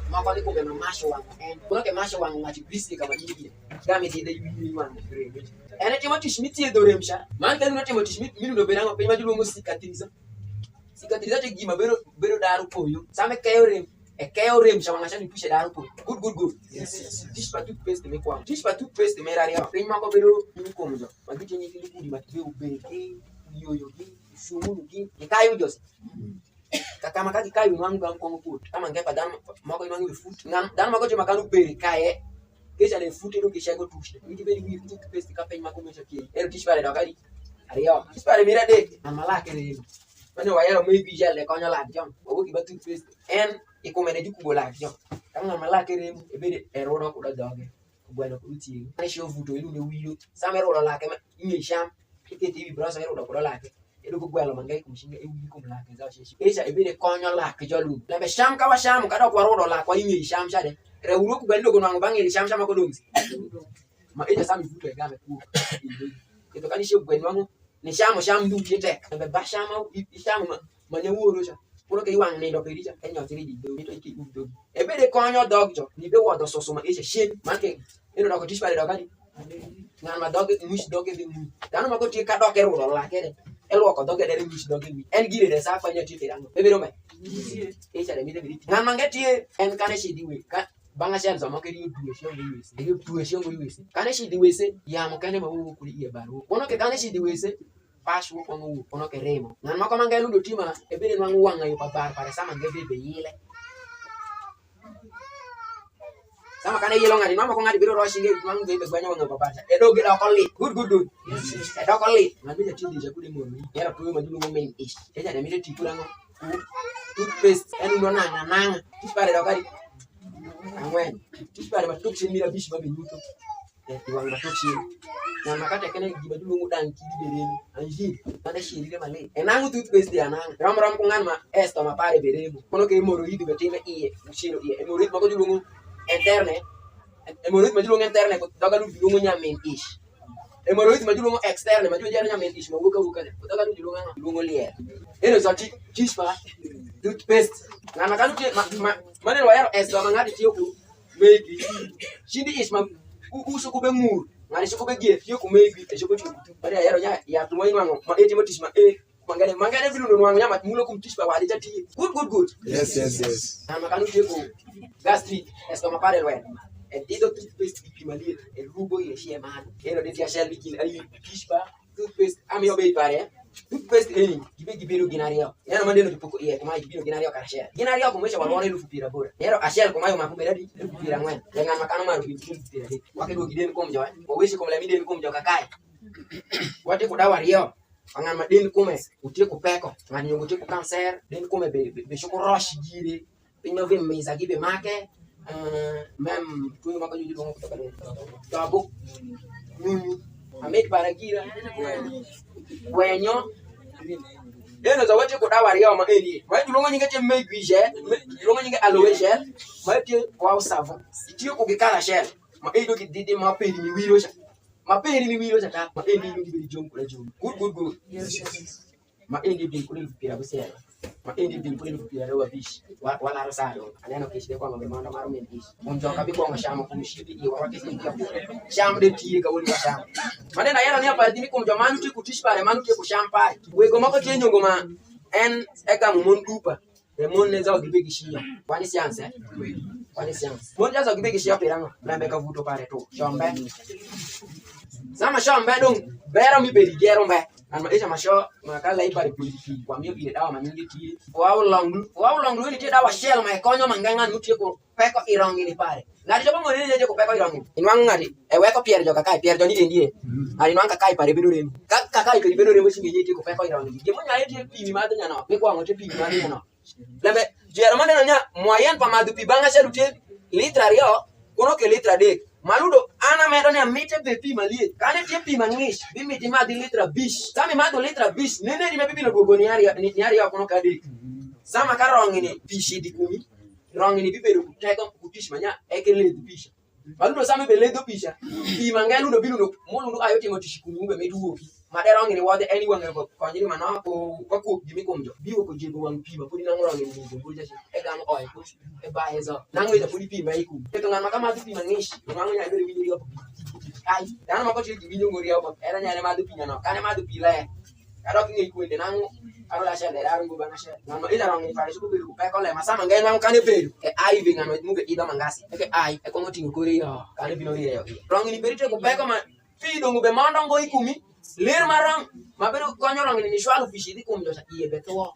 mako ni ko be masho wangu en kuna ke masho wangu ngati bisi kama jiji game ti de yini wangu rem ene timo tishmiti do remsha man kan no timo tishmiti minu do benango pe majulu ngo cicatriza te gima bero daru poyo same kayo rem sha wanga shani pushe daru poyo good yes tish pa toothpaste me kwa tish pa toothpaste me rari pe mako bero ni ko mjo magiti ni kili kudi matibe ubeke yoyo gi shumunu gi kayo jos kama kaki kayo nwangu ngongo put kama ngepa dan mako nwangu foot dan mako je makanu beri kaye kesha le foot ndo kisha go tushte ngi beri wi toothpaste ka pe mako mecha ki ero tish pale dakari ariyo tish pale mira de amalake re mane wayero maybe gel le konya la jom ogo ki ba toothpaste en ikomene dikubo la jom kama amalake re e beri ero do ko da doge ko bueno ko uti ani sho vuto ilu de wiyo samero la ke imi sham kiti bi brasa ero do ko la ke edo gwelo mangai kumshinga ewi kumla ke za sheshi esha ebire konyo la ke jolu lebe sham ka wa sham ka do kwa rodo la kwa imi sham shade re uro ku gwelo go nango bangi sham sham ko donzi ma eja sami futo e game ku ke to kani she gwelo wangu ni sham ndu kite lebe ba sham sham ma ne wuro sha puro ke iwang ne do perija enyo tiri di do to iki do ebire konyo dog jo ni be wodo soso ma esha shen manke eno do ko tishpa do kani ngan ma dog mush dog be mu dano ma ko ti ka do ke rodo la ke de elo ko doge dere mish doge mi en gire de sa fanya ti terano be bero me e cha de mi de bi ngan mangeti en kane shi diwe ka banga shan zo mo ke ri duwe shi ngo yuwe e duwe shi ngo yuwe kane shi diwe se ya mo kane ma wo kuri e baro wono ke kane shi diwe se pash wo ngo wono ke remo ngan ma ko manga lu do tima e be de nwangu wanga yo papar pare sama ngebe be yile sama kane yelo ngadi mama ko ngadi biro roshi ngi nwangu be gwanya wanga papar e do ge da ko li good yes e do ko li ngadi ja tindi ja kudi mo ni era ko ma dulu mo men ish e ja de mi de tikura ngo toothpaste en no nanga tispare do kadi angwen tispare ma tukshi mira bish ma be nyuto e ti wanga tukshi na makate kene giba dulu ngo dan ki bereni anji ande shiri le male e nangu toothpaste ya nanga ram ko ngan ma esto ma pare beremo kono ke moro yidi be teme iye shiro iye e moro ma ko dulu ngo interne hemorrhoid majulungu interne ko daga lu bilungu nyamen ish hemorrhoid majulungu externe majulungu jana nyamen ish ma wuka ne daga lu bilungu lier eno zati tispa toothpaste na makalu ke mane wayaro esto mangadi tiyo ku maybe shindi ish ma usu ko be mur ngani shiko be gie tiyo ku maybe e shiko chu bari ayaro ya tumo inwango ma eti motisma mangane bilu no wangu nyama mulo kumtishpa wali jati good yes na makalu ke ko gastric esto ma pare lwe e dido toothpaste bipimalie e rubo ile shie mano ero de tia shell bikin ayi tishpa toothpaste ami obe pare toothpaste eni gibero ginario yana mandeno tipoko ie kuma gibero ginario karashia ginario kumesha walona ilu fupira bora ero ashel kuma yo makumbe dadi fupira ngwen dengan makano maru fupira dadi wake do giden komjo oweshi komla miden komjo kakai wate kudawa rio angan ma den kume utie ku peko ngani nyongo tie ku cancer den kume be shoko rush gire pinyo ve meza gibe make Mem tu mako juju dongo kutoka leo. Tabu. Nuni. Amet baragira. Wenyo. Eno za wete ko dawa riya ma eni. Wa julongo nyinga te megwije, julongo nyinga aloe gel, ma te wa savon. Ti ko gikala shell. Ma edo ki didi ma pedi mi wiro sha. Ma pedi mi wiro sha ta. Ma endi no gibiri jom kula jom. Good. Yes. Ma endi bin kula lupira bosela. Ma endi bin kula lupira rewa bish. Wala rosado. Aneno kishide kwa ngombe manda maro men bish. Munjo kabiko ngo shama kumshidi iyo wakati sindia. Sham de tiye ka woli sham. Manena yana ni apa dini kumjo manu ti kutish pare manu ti kushampa. Wego mako ti nyongo ma en eka mun dupa. E mon ne za gibe gishia. Kwani science Kwani science. Mon ja za gibe gishia peranga. Lambe ka vuto pare to. Shombe. Sama shombe dong. Bero mi beri gero mbe. Anma isha masho makala ipare politiki kwa mio ile dawa manyingi ti. Wow long ni ti dawa shell ma konyo manganga nutie ko peko irongi ni pare. Ngati jobo ngone je ko peko irongi. Inwang ngati e weko pier joka kai pier joni endie. Ari nwanga kai pare bedo rem. Kai ke bedo rem singi je ko peko irongi. Ge mo nyae ti pi mi madu nyana. Pe kwa ngote pi mi madu nyana. Lembe jero mane nya moyen pa madu pi banga shedu te litra rio kono ke litra dek. Maludo ana medo ne mite be pi malie. Kane ti pi mangish bi miti madu litra bish. Sami madu litra bish nene di me pi no gogoni ari kono ka dek. Sama ka rongi ni pi shidi kumi. Rongi ni bibedo kutego kutish manya ekele di pisha. Maludo sami be ledo pisha. Pi mangelu no bilu no molu ayo tingo tishikumi ube medu wopi. Made rongi ni wode anyone go konjiri mana ko gimi komjo. Biwo ko jebo wan pi ma pudi na rongi ni go bulja shi. E gam oil push e ba hezo. Nango ita pudi pi mai ku. E to ngama kama pi mangish. Nango nya be winyo yo. Ai, dan mako chi winyo ngori yo. Era nya ne madu pi nyano. Kane madu pi le. Kadok ngi ku inde nango aro la shele aro go bana shele. Nango ita rongi pare su ko be ku pe ko le masama ngai nango kane be. E ai vinga no muge ida mangasi. E ai e ko ngoti ngori yo. Kane bino ri yo. Rongi ni berite ko pe ko ma pi dongo be mando ngo ikumi. Ler marang mabedo konyo rang ni shwalu fishi di kumjo sa iye beto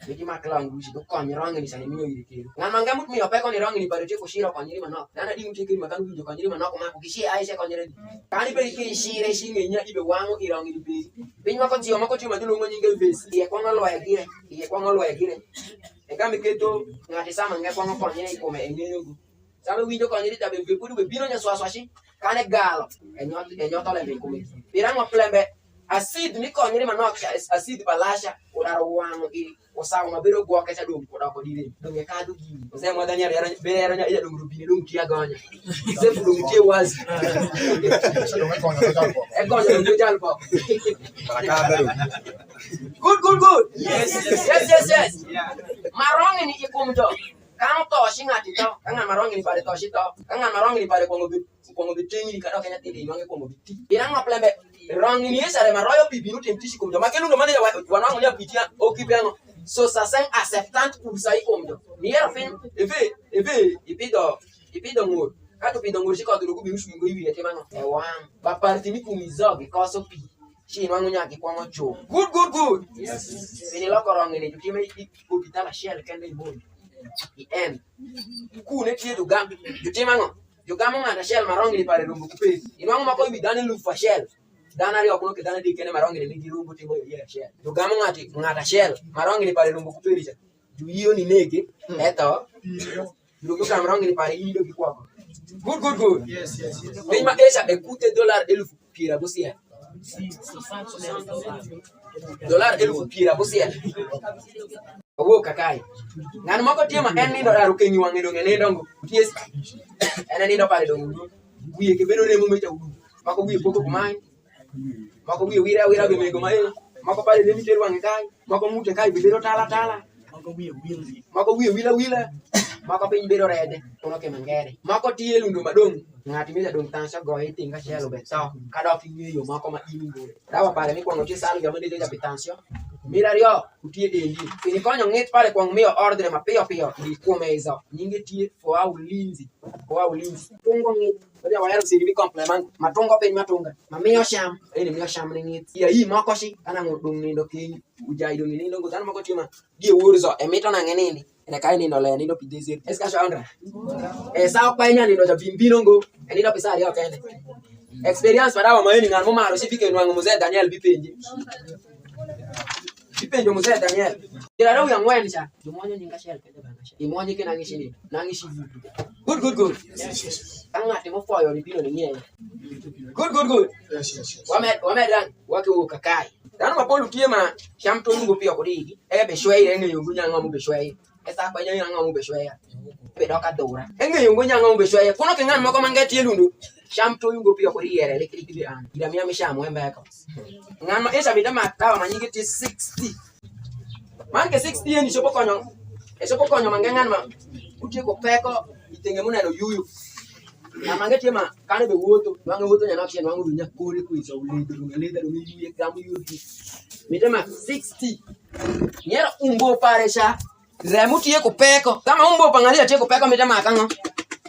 bigi maklang gushi do konyo rang ni sane minyo yiri ngan manga mut mi opeko ni rang ni parete ko shira konyo mano dana di mutike makan gujo konyo mano ko ma ko kishi aisha konyo re kani pe ki shire shinge nya ibe wango irang ni be binyo ko tiyo mako tiyo madulo ngo nyinge besi iye kwa ngalo ya gire e kambe keto ngati sama nge kwa ngo konyo ko me enyo go sama winjo konyo ri tabe be pudu be bino nya swaswashi kane galo enyo tole be ko me birango plembe acid ni konyo ni manok acid balasha odaro wango i osawo mabero gwo ka cha dum koda ko dire dum ya kadu gi ose mo daniel ya bere nya ya dum rubini dum ti agonya se fu dum ti wazi e konyo dum jalpo good yes marongi ni ikumjo kang to shingati to kang marongi ni pare to shito kang marongi ni pare ko ngobi tingi ka do kenya tidi mangi ko ngobi ti birang maplembe rongi ni esare maroyo bibiru temtishi kumjo makelu ndo mane wanangu nya pitia okipengo so ça c'est acceptante pour ça ikomjo ni era fin eve ipido ngor kato pido ngor shiko do kubi ushu ngo iwi etemano e wan ba parti mi kumizo because of pi shi wangu nya ki kwa ngocho good yes ni loko rongi ni tukime ikopitala shell kende iboni en ku ne tie do gam jutimango jogamo ngata shell marongi ni pare rumbu kupe inwangu mako ibi dani lu fa shell dana rio kuno ke dana di kene marongi ni ngi rumbu tingo ye shell jogamo ngata shell marongi ni pare rumbu kupe richa ju iyo ni nege eto lugo ka marongi ni pare ido ki kwako good yes ma esha ekute dollar 1000 pira bosia dollar 1000 pira bosia owo kakai ngano mako tiema en ni do daru kenyi wangedo ngene dongo ties en ni do pare dongo wiye ke bedo remo mecha udu mako wiye poko kumai mako wiye wira be mego mai mako pare le miteru wange kai mako mute kai bidero tala mako wiye wila mako piny bedo rede uno ke mangere mako tie lundo madong ngati mila dong tansha go hitinga shelo beto kadok ngiyo mako ma ingore dawa pare mi kwango tie sal gamande de japitansio mira rio utie dendi ini konyo ngit pale kwa ngmio ordre mapio ni kumeza nyinge tie for ulinzi tungo ngit baada wa yaro sigi complement matungo pe matunga mamio sham ene mio sham ngit ya hii mako shi kana ngodung nindo ki ujaido ni nindo ngozana mako tima die wurzo emito na ngenini ene kai nindo le nindo pidezi eska shaundra sa kwa nya nindo ja bimbino ngo nindo pisa rio kende experience badawa maeni ngamo maro sifike nwangu mzee Daniel bipenje Ipenjo mzee Daniel. Ila leo ya ngwani cha. Jumonyo nyinga shell kende bana shell. Imonyo kina ngishi ni. Nangishi vitu. Good. Ang ngati mo foyo ni pino ni ng'eyo. Good. Wamed lang wake wo kakai. Dano mapolo tie ma cham to lungo pio kodigi. Be shwei ng'eyo ngunya ng'amu be shwei. Esa kwa nyanya ng'amu be shwei. Be doka dora. Ng'eyo ngunya ng'amu be shwei. Kuno ke ng'an moko mangeti elundu. Cham to lungo pio kodigi ere lekri kibi an. Ida miya mishamu embe ko. Ng'an ma esa bida ma dawa manyigi ti 60. Man ke 60 ni shopo konyo. Shopo konyo mangengan ma. Utie ko peko itenge muna no yuyu. Na mangeti ma kane be woto. Wange woto nyana kien wangu dunya kore ku iso ulido dungeleda do yuye kamu yuyi. Mitema 60. Nyera umbo paresha. Remutie ko peko. Kama umbo pangalia tie ko peko mitema kango.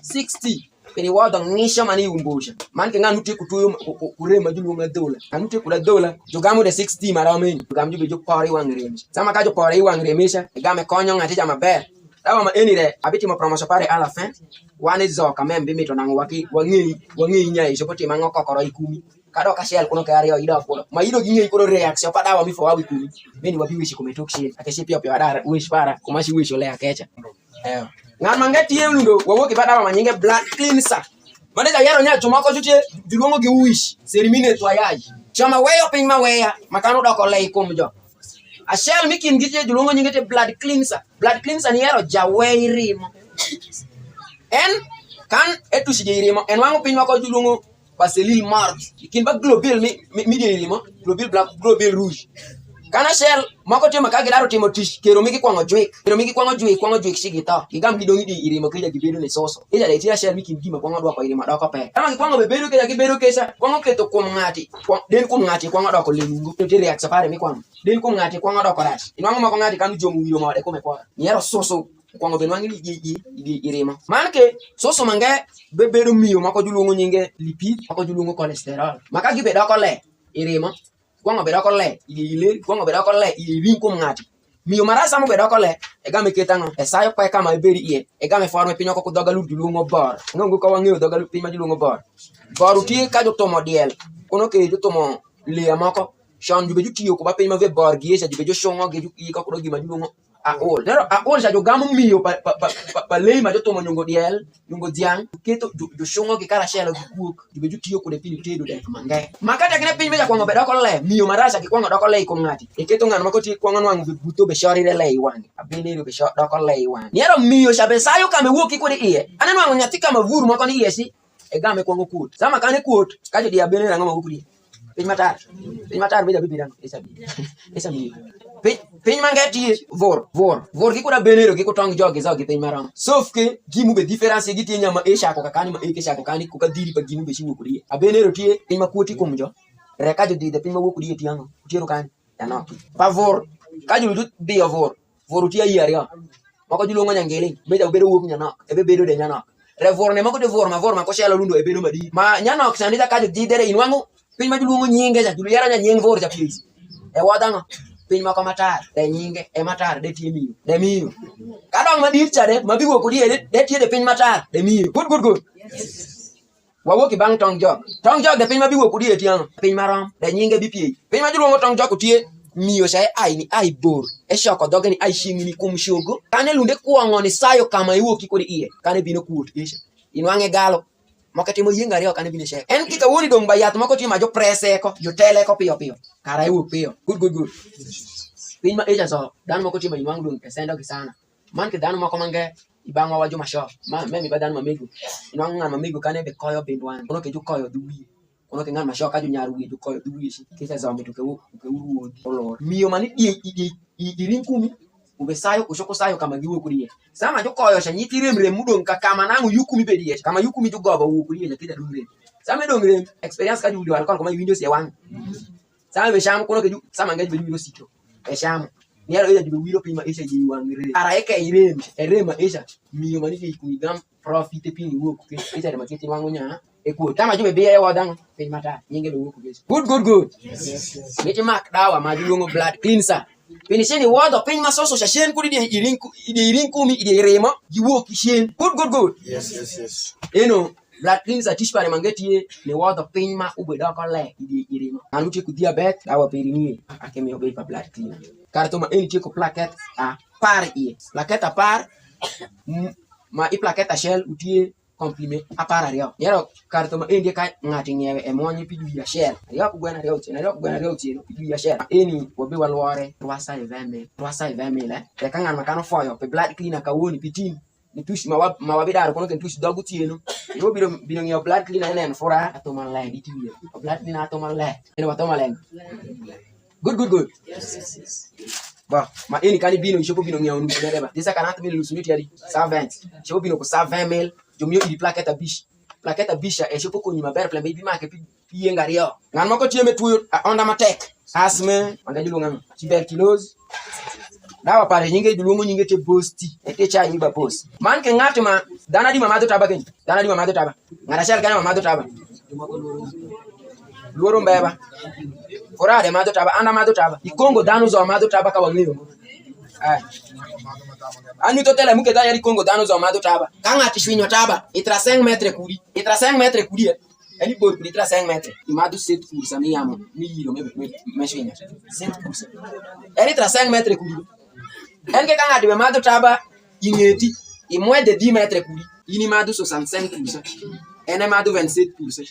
60. Peni wado ngisha mani umbosha. Man ke nganu tie kutuyo kurema julu nga dola. Anu tie kula dola. Jogamu de 60 mara meni. Jogamu jube jo pari wangremisha. Sama ka jo pari wangremisha. Igame konyo ngati jama ber. Dawa ma enire abiti mo promotion pare à la fin. Wane zo kamem bi mito nangu wangi nyai sopoti mango kokoro ikumi. Kado ka shell kuno kari yo ida ko. Ma ido ginye ko reaction pa dawa mi fo wa ikumi. Meni wabi wishi ko metok shell. Akeshi pia ada wish para kumashi wish ole akecha. Ngan mangeti yelundo wowo ki badawa manyinge blood cleanser. Maneja yaro nya chumako jutie dilongo gi wish. Serimine to ayaji. Chama weyo pin ma weya makano doko lei kumjo. A shell mikin gije julongo nyingete blood cleanser. Blood cleanser ni yaro jawei rimo. En kan etu sije rimo. En wangu pin wako julongo baselil mart. Ikin ba global mi rimo. Global rouge. Kana shell mako tema ka gidaro timo tish kero miki kwango jwek shigita. Igam gidongi di irimo kija gibedo ne soso. Ija de tia shell miki ngima kwango dwa ko irimo doko pe. Kama kwango bebedo kija gibedo kesa kwango keto kum ngati. Den kum ngati kwango doko lenungo. Te react safari mi kwango. Den kum ngati kwango doko rat. Inwango mako ngati kanu jomu wiro ma de ko me kwa. Nyero soso kwango benwangi di irimo. Manke soso mange bebedo miyo mako julungo nyinge lipid, mako julungo cholesterol. Maka gibe doko le irimo. Kwango bedoko le ile kwango bedoko le ile kum ngati miyo marasa mo bedoko le egame ketango esayo kwa kama eberi ie egame forme pinyo ko dogalu dulungo bor ngongo ko wangeo dogalu pinyo dulungo bor uti ka jotomo diel kono ke jotomo le amako shon jube jutiyo ko ba pinyo ve bor giesha jube jo shongo ge juki ko do gima dulungo a ja jogamu miyo pa le ma jotomo nyongo diel nyongo diang keto jo shongo ge kara shelo gikuok jube jutiyo ko de pinyo tedo de mangai makata kene pinyo ja kwango bedoko le miyo marasa ki kwango doko le ko ngati eketo ngano makoti kwango nwangu buto be shori le iwangi abene be shot doko le iwangi niero miyo shabe sayo kame woki ko de iye aneno wangu nyati kama vuru mako ni yesi egame kwango kut sama kane kut kaje dia bene rango makukuri pinyo matar be da bibiran esa miyo Piny mangeti vor kiko da benero kiko tong jogi zao gi piny maram sofke gimu be difference gi tie nyama esha ko kakani ma eke sha ko kani ko kadiri pa gimu be shiwo kuri a benero tie piny makuoti kumjo reka jo de piny mawokuri tiango tiero kan ya no pa vor kajo du be vor tie yaria mako julongo nyangele meja bedo wok nyana ebe bedo de nyana revor ne mako de vor ma ko shela lundo e bedo madi ma nyana ok sanita kajo di dere inwango piny ma julongo nyinge ja julu yara nyeng vor ja please e wadango piny mako matar de nyinge e matar de tie miyo de miyo kadong madir chade mabigo kudi de tie de piny matar de miyo good wawoki bang tong jog de piny mabigo kudi e tiang piny maram de nyinge bipie piny majulo tong jog tie miyo sai ai bor e shoko dogeni ai shingini kum shogo kane lunde kuongo ni sayo kama iwoki kudi iye kane bino kuot isha inwange galo mokati mo yenga rio kane bine shek en kika woni dong bayat moko ti ma jo presse ko jo tele ko piyo kara iwu piyo good pin ma eja so dan moko ti ma inwang dong pesendo ki sana man ke dan moko mange ibango wa jo ma shop ma me mi badan ma megu inwang ngama megu kane be koyo bindwan kono ke jo koyo duwi kono ke ngama shop ka jo nyaru wi jo koyo duwi shi kisa zo mi to ke uru olor miyo mani irin kumi ubesayo ushoko sayo kama giwo kuriye sama jo koyo sha nyitiremre mudon ka kama nangu yukumi bedie kama yukumi jo goba wo kuriye ja kida dungre sama dongre experience ka juli wal kon ko ma windows ya wan sama be sham kono ke ju sama ngaji be windows sito e sham ni aro ya ju wiro pima esha ji wan re ara eke irem erema esha miyo mani ke kunigam profit pin wo ku esha de marketing wangu nya eko tama jo be ya wadan pe mata nyinge be wo ku good ni mak dawa ma julungo blood cleanser Pinisheni wado piny masoso shashen kuri ide irin kumi ide irema giwo kishen good Yes. blood cleanser tishpare mangeti ne wado piny ma ubedo ko le ide irema anuti ku diabetes dawa perinie akemi obe pa blood cleanser karto ma eni tiko plaquette a par ie plaquette a par ma iplaket achiel utie compliment apar ariyo yero kar to ma endi ka ng'ati ng'iewe e mwonyo pi dwi achiel ariyo ok gwen ariyo otieno pi dwi achiel eni wabe waluore twasa e vemile ka ng'an makano foyo pe blood cleaner kawuoni pitin ni tush ma wabidaro kono ken tush dogu tieno yo biro ng'iewo blood cleaner enen fura to malai ditiye blood cleaner to malai ene wato malai good ba ma eni kani bino ishopo bino ng'iewo nusu dereba disa kanat bil nusu nitiari servant ishopo bino ko serve 20 mil jomio idi plaketa bisha e shopo konyi maber plembe ibi make pieng ariyo ng'an moko tieme tuyo onda matek asme onda juluonga tuberculosis dawa pare nyinge juluongo nyinge te bosti e te cha yiba boss man ke ng'at ma dana di mamadho taba ken dana di mamadho taba ng'ata chal kana mamadho taba luoro mbeba forade madho taba anda madho taba ikongo dano zo madho taba ka wang'eyo anyu to tele muke danyari kongo dano zo madho taba ka ng'ati shwinyo taba itra 5 metre kudi eni bor kudi itra 5 metre imadho set kursa miyamo miyiro me shwinyo set kursa eni itra 5 metre kudi en ke ka ng'ati be madho taba ing'eti imwede 10 metre kudi ini madho 65 kursa ene madho 27 kursa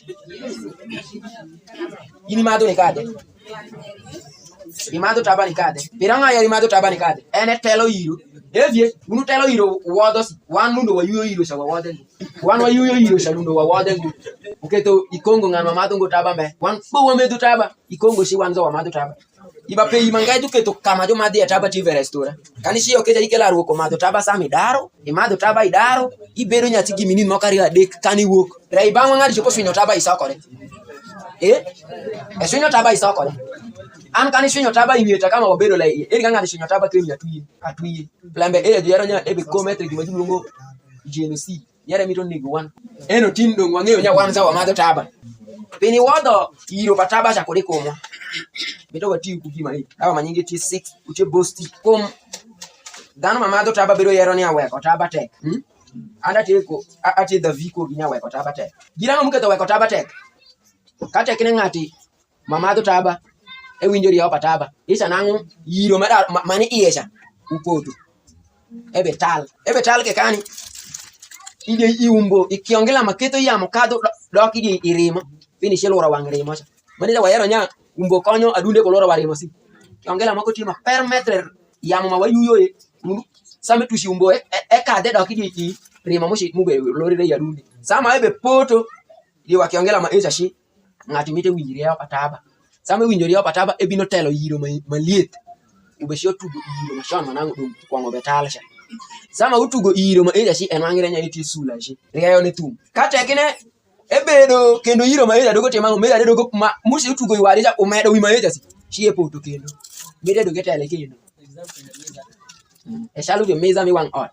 ini madho ne kade imadho taba ni kade piranga ya imadho taba ni kade ene telo iro evie unu telo iro wodos wan mundo wa yuyo iro shawa woden wan wa yuyo iro shalundo wa woden uketo ikongo ngama madho ngo taba me wan bo wa medo taba ikongo shi wanzo wa madho taba iba pe imangai duketo kama jo madhi taba tive restaurant kanishi okeja ikela ruoko madho taba sami daro imadho taba idaro ibedo nyati gimini mokari adek kani wuok rai bangwa ngadi chopo swinyo taba isokore swinyo taba isokore an kani swinyo taba ingeta kama wabedo la eri ngadi swinyo taba kenya atuye plambe jero nya ebe kometre gima julungo genocide yare mito nego wan eno tindo ng'eyo nya wanza wa madho taba pini wodo iro pataba cha kode komo mito wati kugima hii awa manyinge ti 6 uche bosti kom dano mamadho taba bedo yero ni aweko taba tek anda teko ati the viko ginya weko taba tek giranga muketo weko taba tek kate kine ng'ati mamadho taba e winjori ya taba isa nangu yiro mani iesha upoto ebe tal ke kani ide iumbo ikiongela maketo yamo kado doki di irimo fini shelora wangrimo cha manila wayero nya umbo konyo adunde kolora warimo si kiongela mako tima per metre yamo mawayuyo e same tushi umbo e kade doki di rimo moshi mube lori re yadunde sama ebe poto di wakiongela ma esha shi ngati mite winjiri ya pataba sama winjori ya pataba ebino telo yiro maliet ubeshio tugo yiro mashon manango dum kwango betalsha sama utugo yiro ma esha shi enwangire nya iti sula shi riyo ne tum kate kine ebedo kendo yiro ma esha dogo temango meda dogo ma mushi utugo iwarija umedo wi ma esha shi e poto kendo meda dogo tele kendo e shalu de meza mi wang ot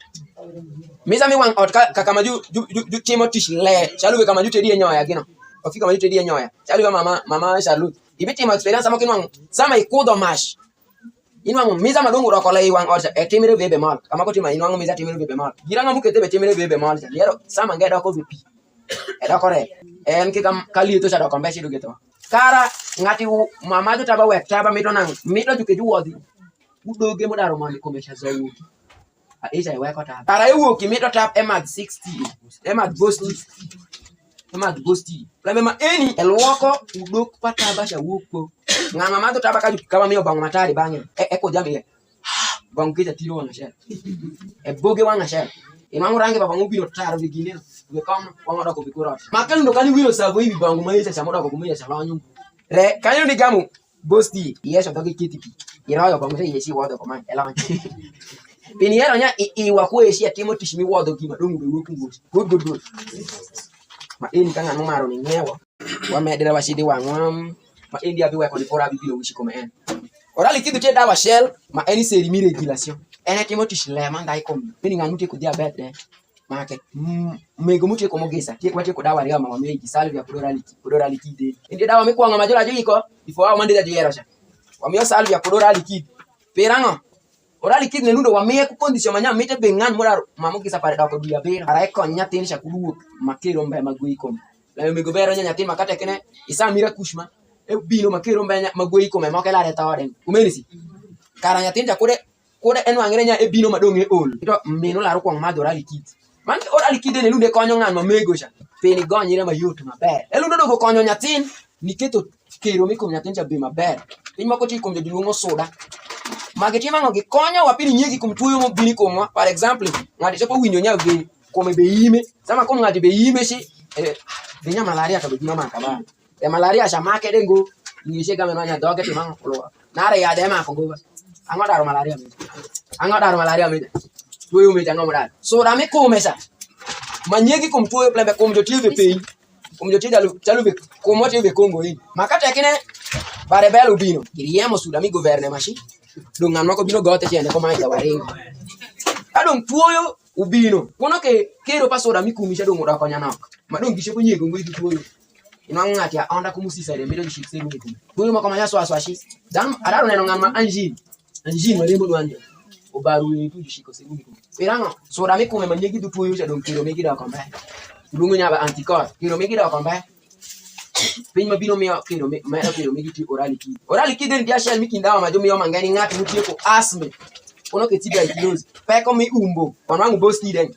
kama ju timo tish le shalu kama ju tedi nyoya gino ofika ma ju tedi nyoya shalu mama shalu ibiti ma experience sama kinwango sama ikudo mash inwango miza madongo rokola iwang ot e timire bebe mal kama ko tima inwango miza timire bebe mal giranga mukete be timire bebe mal lero sama ngeda ko vipi e dokore en ki kam kali to shado kombe shidu geto kara ngati mamadu taba wek taba mito nang mito juke juwodi udoge modaro mali komesha zawu a eja weko taba kara iwuoki mito tap emad 60 emad bosti plame ma eni elwoko udok pataba sha wuokpo ngama madho taba kaju kama miyo bango matari bange eko jambe bango kita tiro wana shel e boge wana shel imangu rangi baba ngubiro taro bigine we kam wanga dako bikura makal ndo kani wiro savo hivi bango maisha chamoda ko kumenya chalanyu re kanyo ni gamu bosti yesha doge kitipi irayo bango te yeshi wado ko man elan pini yero nya iwa ko yeshi atimo tishimi wado gima dongu be woku good ma eni kanga no maro ni ngewa wa medera washidi wangwam ma eni abi weko ni fora bibilo wishi ko men orali kidu te dawa shell ma eni seri mi regulation ene timo tishle man dai kom eni nganu te ko diabetes make mego mutie ko mogesa tie kwate ko dawa riama ma meji salvia plurality de ende dawa me kwanga majola jiko before wa mande da jero sha wa me salvia plurality perango orali kid ne nundo wa me ko condition manya mete bengan mora mamogesa pare dawa ko dia bera ara ko nyatin sha kudu makero mbe magui kom la me go bera nyatin makate kene isa mira kushma e bino makero mbe magui kom ma kala reta orden umenisi kara nyatin ja kode enu angere nya e bino madonge ol to mino la ro ko ma dorali kid Man ora likide ne lunde konyo ng'an mamego cha. Pini gonyire mayot maber. Elundo dogo konyo nyatin niketo kero mikum nyatin cha be maber. Piny moko ti kum joduongo soda. Magi timang'o gi konyo wapini nyegi kum tuyo mobini kumwa. For example, ng'ati chopo winjo nya be kome be ime. Sama kum ng'ati be ime shi binya malaria to be bino maka ba. Malaria cha make dengo ngishe game no nya doge timang'o kulo. Nare ya de ma kongo. Ang'o daro malaria mi. Ang'o daro malaria mi. Tuyo mi jango modal. Soda mi kume sa. Manyegi kum tuyo plembe kum jotie be piny. Kum jotie chalu be kum otie be Kongo in. Makate kine bare belo bino. Kiriemo suda mi governe mashi. Dungan mako bino gote chende ko manja waringo. Adong tuoyo ubino. Kono ke kero pasoda mi kumisha dong oda konya nok. Madong gishe ko nyego ngui tuoyo. Ino ngati ya onda kumusisa de mido gishikse ngi kum. Tuoyo mako manya swashi. Dan adaro neno ngama anjin. Anjin maremo dwanje. Obaru yetu gishiko se ngi kum. Pirango soda mi kume manyegi du tuoyo dong kero megi da kombe. Lungu nyaba antikor. Kero megi da kombe. Piny mabino miyo kero medo kero megi ti orali ki. Orali ki den dia shell mikindawa majo miyo mangani ngati mutie ko asthma. Kono ke tiga ikilozi. Peko mi umbo. Wanwangu bosti den.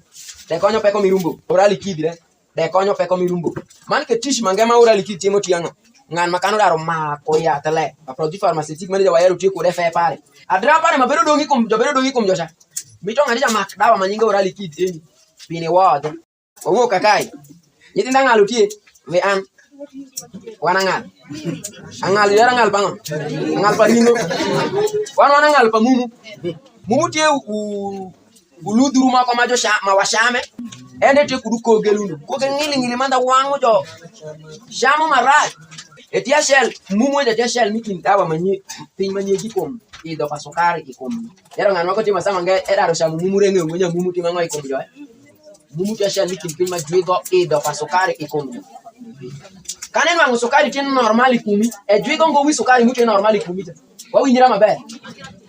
De konyo peko mi rumbo. Orali ki dire. De konyo peko mi rumbo. Man ke tish mangema orali ki timo tianga. Ngan makano daro mako ya tele. A produit pharmaceutique mali da wayero tie ko de fe pare. Adra pare mabedo dongi kum jocha. Mito ngadi ja mak dawa manyinga orali ki eni. Pini wado. Owo kakai. Nyitinda ngalu tie we an wanangal angal yara ngal bango angal parino wanangal pa mumu tie uluduru ma ko majo ma washame ende te kudu ko gelundo ko ngili manda wango jo shamo marat etia shell mumu etia shell mikin dawa manyi pin manyi gikom e do pasokari gikom yara ngal ko ti masama ngai eraro shamu mumu renge ngonya mumu ti mango ikom jo mumu tia shell mikin pin majwego e do pasokari gikom Kanen wangu sukari tena normali kumi. Ejwigo ngo wi sukari mute normali kumi. Wa winjira maber.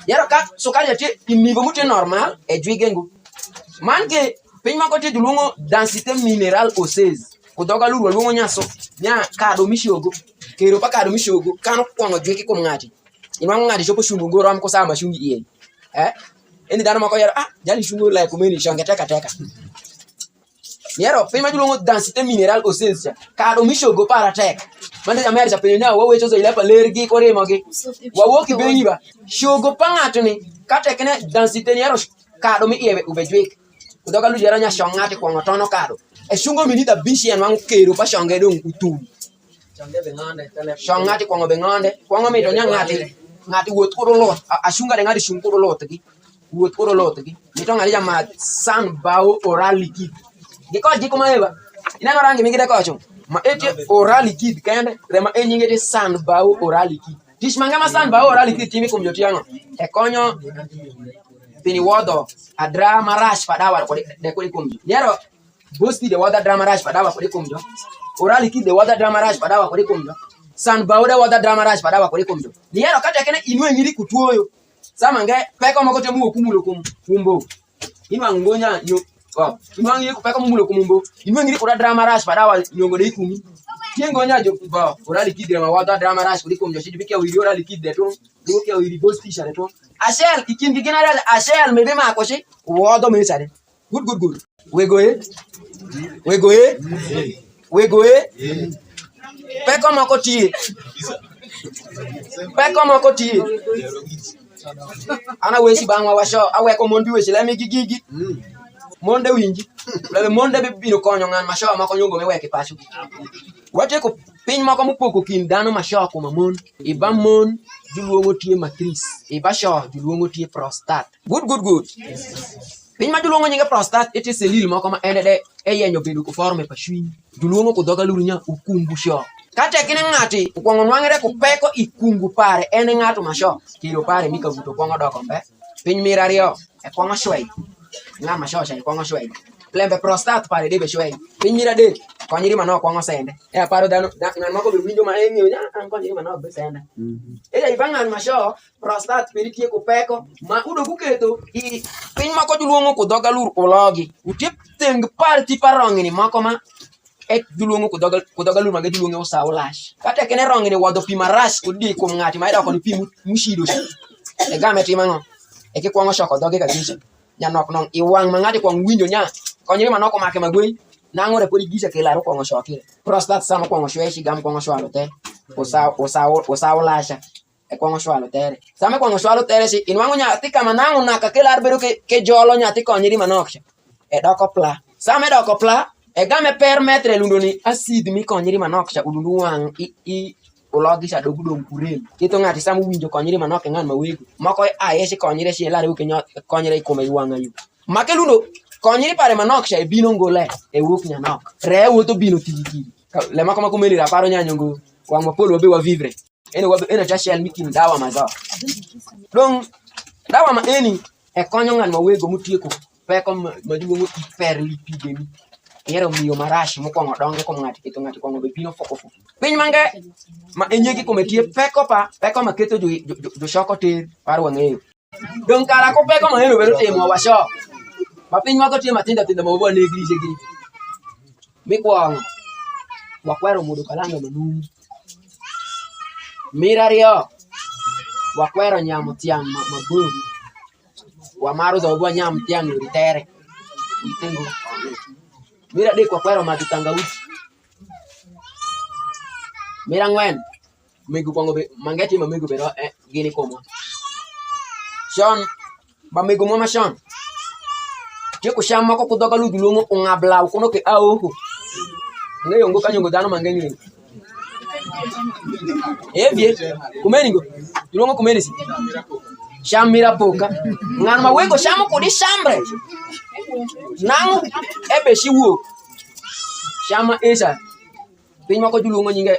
Yaro ka sukari ate imivo mute normal ejwige ngo. Manke piny mako te dulungo densité minérale osseuse. Kudoga luru luongo nyaso. Nya kado mishogo. Kero pa kado mishogo kano kwongo jweke kom ngati. Inwango ngati chopo shungu ngoro am ko sama shungi iye. Endi dano mako yaro jali shungu la kumeni shonge teka. Yero piny madulongo densité minérale osseuse kado mishogo para tek. Mande jamer cha piny na wecho zo ilepa lergi kore mogi. Wawoki benyi ba. Shogo pangato ni kate kene densité yero kado mi iye ubejwek. Kudoga lu jera nya shongate kwa ngotono kado. E shungo minita bishi en wangu kero pa shonge dong utum. Shongate kwa ngobe ngonde. Kwa ngome to nya ngati wot kuro lot. Ashunga de ngati shungkuro lot gi. Wot kuro lot gi. Mito ngati jama Sanbao oral liquide. Giko maeba ina rangi mingide kocho ma ete oral liquide kende rema enyingete Sanbao oral liquide tish mangama Sanbao oral liquide timi kum jotiango e konyo pini wodo adra marash padawa ko de ko kum yero bosti de woda drama rash padawa ko kum jo oral liquide de woda drama rash padawa ko kum jo Sanbao de woda drama rash padawa ko kum jo yero kata kene inwe ngiri kutuoyo sama nge peko moko temu okumulo kum kumbo inwa ngonya yo Imang ye kupeka mumulo kumumbo. Inwe ngiri kura drama rush padawa nyongo de ikumi. Tiengo nya jo ba ora likide ma wada drama rush kuri kumjo shidi bike wiri ora likide to. Duke wiri boss t-shirt to. Ashel ikindi general ashel mebe ma koshi. Wodo me sare. Good. We go e. Peko mako tie. Ana wesi bangwa washo awe ko mondi wesi la mi gigi. Monde winji lele monde be bino konyo ngan mashawa mako nyongo meweke pacho wate ko piny mako mupoko kin dano mashawa ko mamon iba mon juluongo tie matrice iba shawa juluongo tie prostate good piny ma juluongo nyinga prostate ete selil mako ma endede eyenyo bedo ko forme pashwin juluongo ko doga lurunya ukungu shawa kate kine ngati kwongo nwangere ko peko ikungu pare ene ngato mashawa kiro pare mika vuto kwongo doko pe piny mirario e kwongo shwei ngama shosha kwa shwei lembe prostate pare debe shwei pinyira de konyiri mano kwa sende e paro dano ngama ko binjo ma enyo nya konyiri mano be sende e ibanga masho prostate peritie ko peko ma udo kuketo i piny mako juluongo ko doga lur ologi utip teng parti parongini mako ma e juluongo ko doga lur mage juluongo saulash kata kene rongini wado pimarash kudi ko ngati ma ida ko pi mushido e game timango e ke kwa shoko doge ka gicha nyanok nong iwang mangati kwa winjo nya konyiri manoko make magwe nang'ore podi gisha kelaro kongo shokire prostate sama kongo shweshi gam kongo shwalo te usaw lasha e kongo shwalo tere sama kongo shwalo tere si inwango nyathi kama nango naka kelar bedo ke jolo nyathi konyiri manoksha e doko pla sama doko pla e game per metre lundoni acid mi konyiri manoksha ulundu wang i ulogi sa dogu dong kurel kito ngati sama winjo konyiri manoke ngan mawego mako ayeshi konyiri shi lare uke konyiri ikome yuanga yu make lundo konyiri pare manoksha e bino ngole e wuk nyanok re wuto bino tigi le mako makumeli la paro nyanyongo wang mapolo wabe wa vivre ene chashel mikin dawa mazao dong dawa ma eni e konyo ngan mawego mutieko peko majungo ngo hiperlipidemi yero miyo marashi mokwongo donge kom ngati keto ngati kwongo be pino foko piny mange ma enyegi kometie peko ma keto jo shoko ter par wang'eyo dong kara ko peko ma eno bedo timo washo ma piny mako tie matinda ma obo neglige gi mikwongo wakwero mudo kalanga manung mirario wakwero nyamo tiang maburu wamaro za obo nyam tiang ritere itengo mira de kwakwero matutangauti mira ngwen megu kongo be mangeti ma megu bero gini komo Sean ba megu mo ma Sean je ko shama ko kudoga lu dulongo ungabla kono ke aoko ngeyo ngo kanyo godano mangengi ebie kumeningo dulongo kumenisi shamira poka ngan ma wego shamo ko di shambre nang ebe shiwo shama esa piny mako julungo nyinge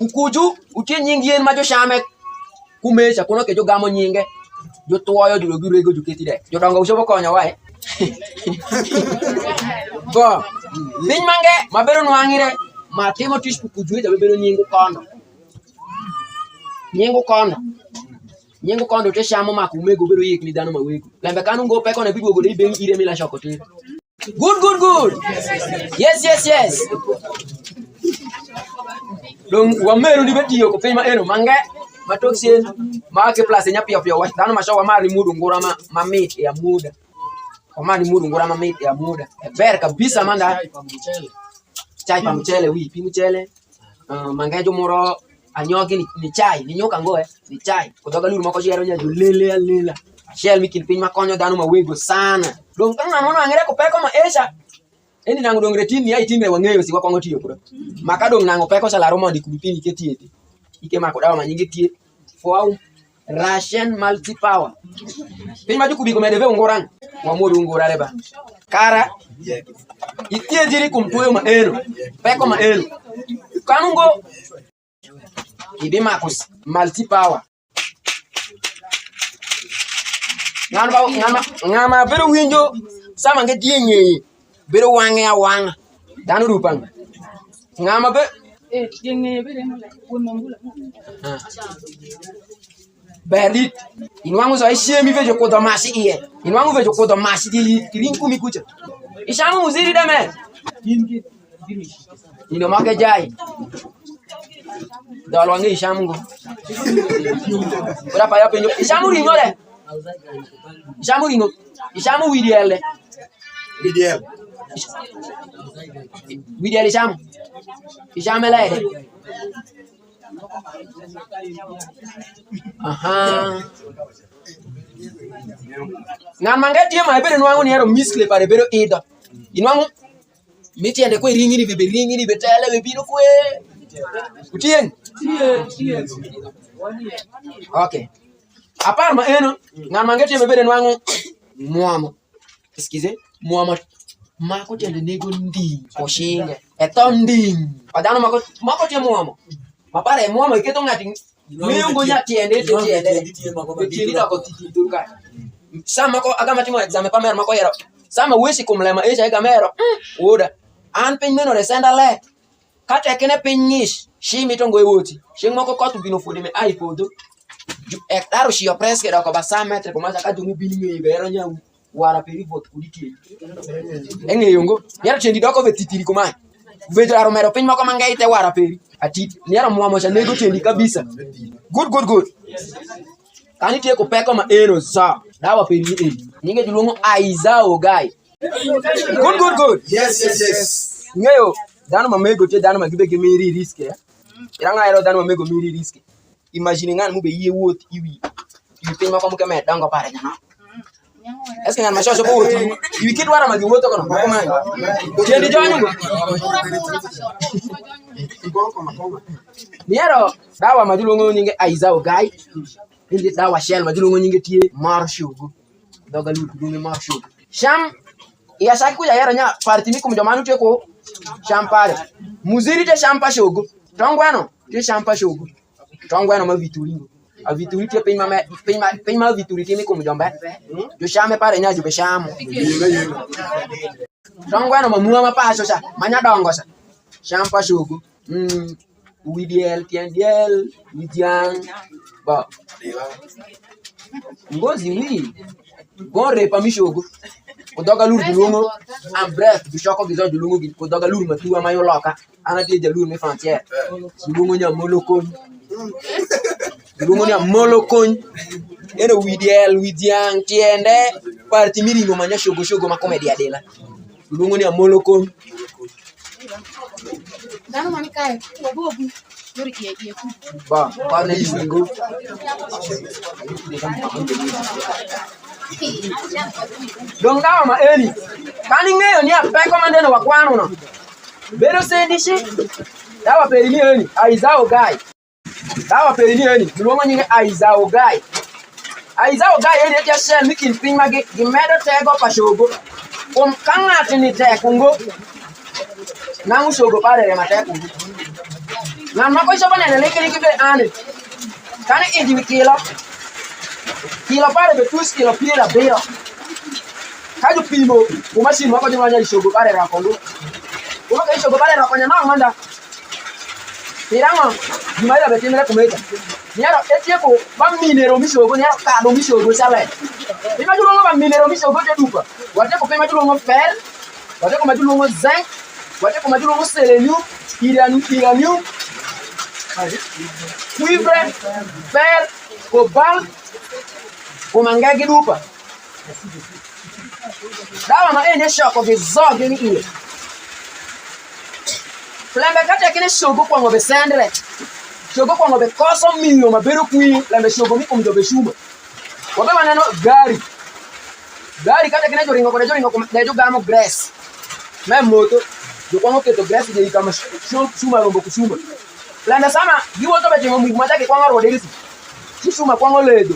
ukuju utie nying yen ma jo shame kumecha kono ke jo gamo nyinge jo tuoyo jo gurego jo keti de jo dongo usobo konyo wae go piny mange mabero nwangire matimo tish ukuju ja bebero nyingu kondo te shamo ma kumego bero yek ni dano mawego lembe kanu ngo peko ne biduogo de bengi ire mila shoko te good yes dong wameru ni betiyo ko piny ma eno mange matoksien ma ke place nya pio wa dano ma shawa mari mudu ngura ma mit ya muda mari mudu ngura ma mit ya muda ber kabisa manda chai pa mchele wi pi mchele mange jo moro anyogi ni chai ni nyoka ngoe ni chai kutoka lulu mako jero nya lela shell mikin piny makonyo dano mawego sana dong kana nono angere ko peko ma esha eni nango dong retini ai timbe wang'eyo si wakongo tiyo kuro maka dong nango peko salaro mondi kumipini ketiete ike mako dawa manyinge tie for Russian multi power piny ma jukubi ko medeve ungoran wamodu ungorare ba kara itie jiri kumtuyo ma eno peko ma eno kanungo ibi makus multi power ngama bero winjo sama nge dienye bero wange awanga danu rupang ngama be dienye bere no won mambula berit inwangu so ishemi vejo kodo mashi iye inwangu vejo kodo mashi di rinku mikucha ishamu muziri dame ino make jai dalo wange ishamu ngo ora pa ya penyo ishamu ringo le ishamu widiel ishamu lede aha ngan mangeti ma bere nwangu ni ero miskle pare bero ido inwangu mitiende ko ringi ni betele be bino kwe utien okay apar ma eno ngan mangeti ma bere nwangu muamo excuse muamo mako tende nego ndi oshinge etom ndi adano mako tie muamo mapare muamo iketo ngati miungo nya tiende tiende ko tituka sama ko agama timo exam pamer mako yero sama wesi kumlema echa egamero oda an piny meno resenda le kata kene piny ngish shimi tongo ewoti shing moko kotu bino fudi me ai podo daro shio preske da ko basa metre ko masa ka jungu bini ngebe ero nya wara peri vot kuditi enge yongo yaro chendi doko vetitiri ko mai vejo aro mero piny moko mangaite wara peri ati ni aro muamo cha nego chendi kabisa good kani tie ko peko ma eno sa dawa peri Nyinge diluongo Aizao Guy. Good. Yes. Ng'eyo dhano mamego tie dhano magibe gi miri riske. Iranga ero dhano mamego miri riske. Imagine ng'an mube yie wuoth iwi piny moko muke med dongo pare nyano. Eske ng'an machosho po wuoth iwi kidwara magi wuotho kono moko manyo. Tiendi jonyo. Niero dawa majiluongo nyinge Aizao Guy. Indi dawa shell majiluongo nyinge tie mar shugu. Doga lutu dunge mar shugu. Sham ya saki kuja yero nya partimi kum jomanu te ko champare muziri te champa shogo tongwano te champa shogo tongwano ma vituringo a vituri te pin ma vituri te mi kum jombe jo chame pare nya jo be chamo tongwano ma muwa ma paso sa manya dongo sa champa shogo widiel tiendiel widian ba ngozi wi gore pa mi shogo Kudoga lur dulungo and breath bishoko gizo dulungo kudoga lur matuwa mayo loka anati jalur me frontier dulungo nya molokon eno widiang tiende parti miringo manya shogo ma comedy adela dulungo nya molokon Dano mani kae, wabobu, yori ye ku. ba na yisingo Dong dawa ma eni kani ng'eyo ni apeko mandeno wakwano no bero sendishi dawa peri ni eni Aizao Guy dawa peri ni eni luongo nyinge Aizao Guy eni etia shell mikin piny magi gimedo tego pa shogo ka ng'ati ni tekungo nang'u shogo parere matekungo ng'an mako isopo nene likiliki be ane kani iji kilo pare be 2 kilo piera bero kajo pimo umashi mako jima nya shogo pare rakondo kuma ka shogo pare rakonya na nganda pirango jimaira betimere kumeta niaro etieko ba minero mishogo niaro kado mishogo sale bima julongo ba minero mishogo te dupa wate ko bima julongo fer wate ko majulongo zinc wate ko majulongo selenium uranium cuivre fer cobalt kumangagi dupa dawa ma ene shoko gizoge ni ile lembe kata kene shogo kwa ngobe sendre shogo kwa ngobe koso miyo maberu kui lembe shogo mi kumjo be shuma wabe maneno gari kata kene joringo kwa dejo gamo grass me moto jo kwa ngoketo grass je ikama shuma rombo kushuma lembe sama giwo to be jingo mu matake kwa ngoro delisi shuma kwa ngoledo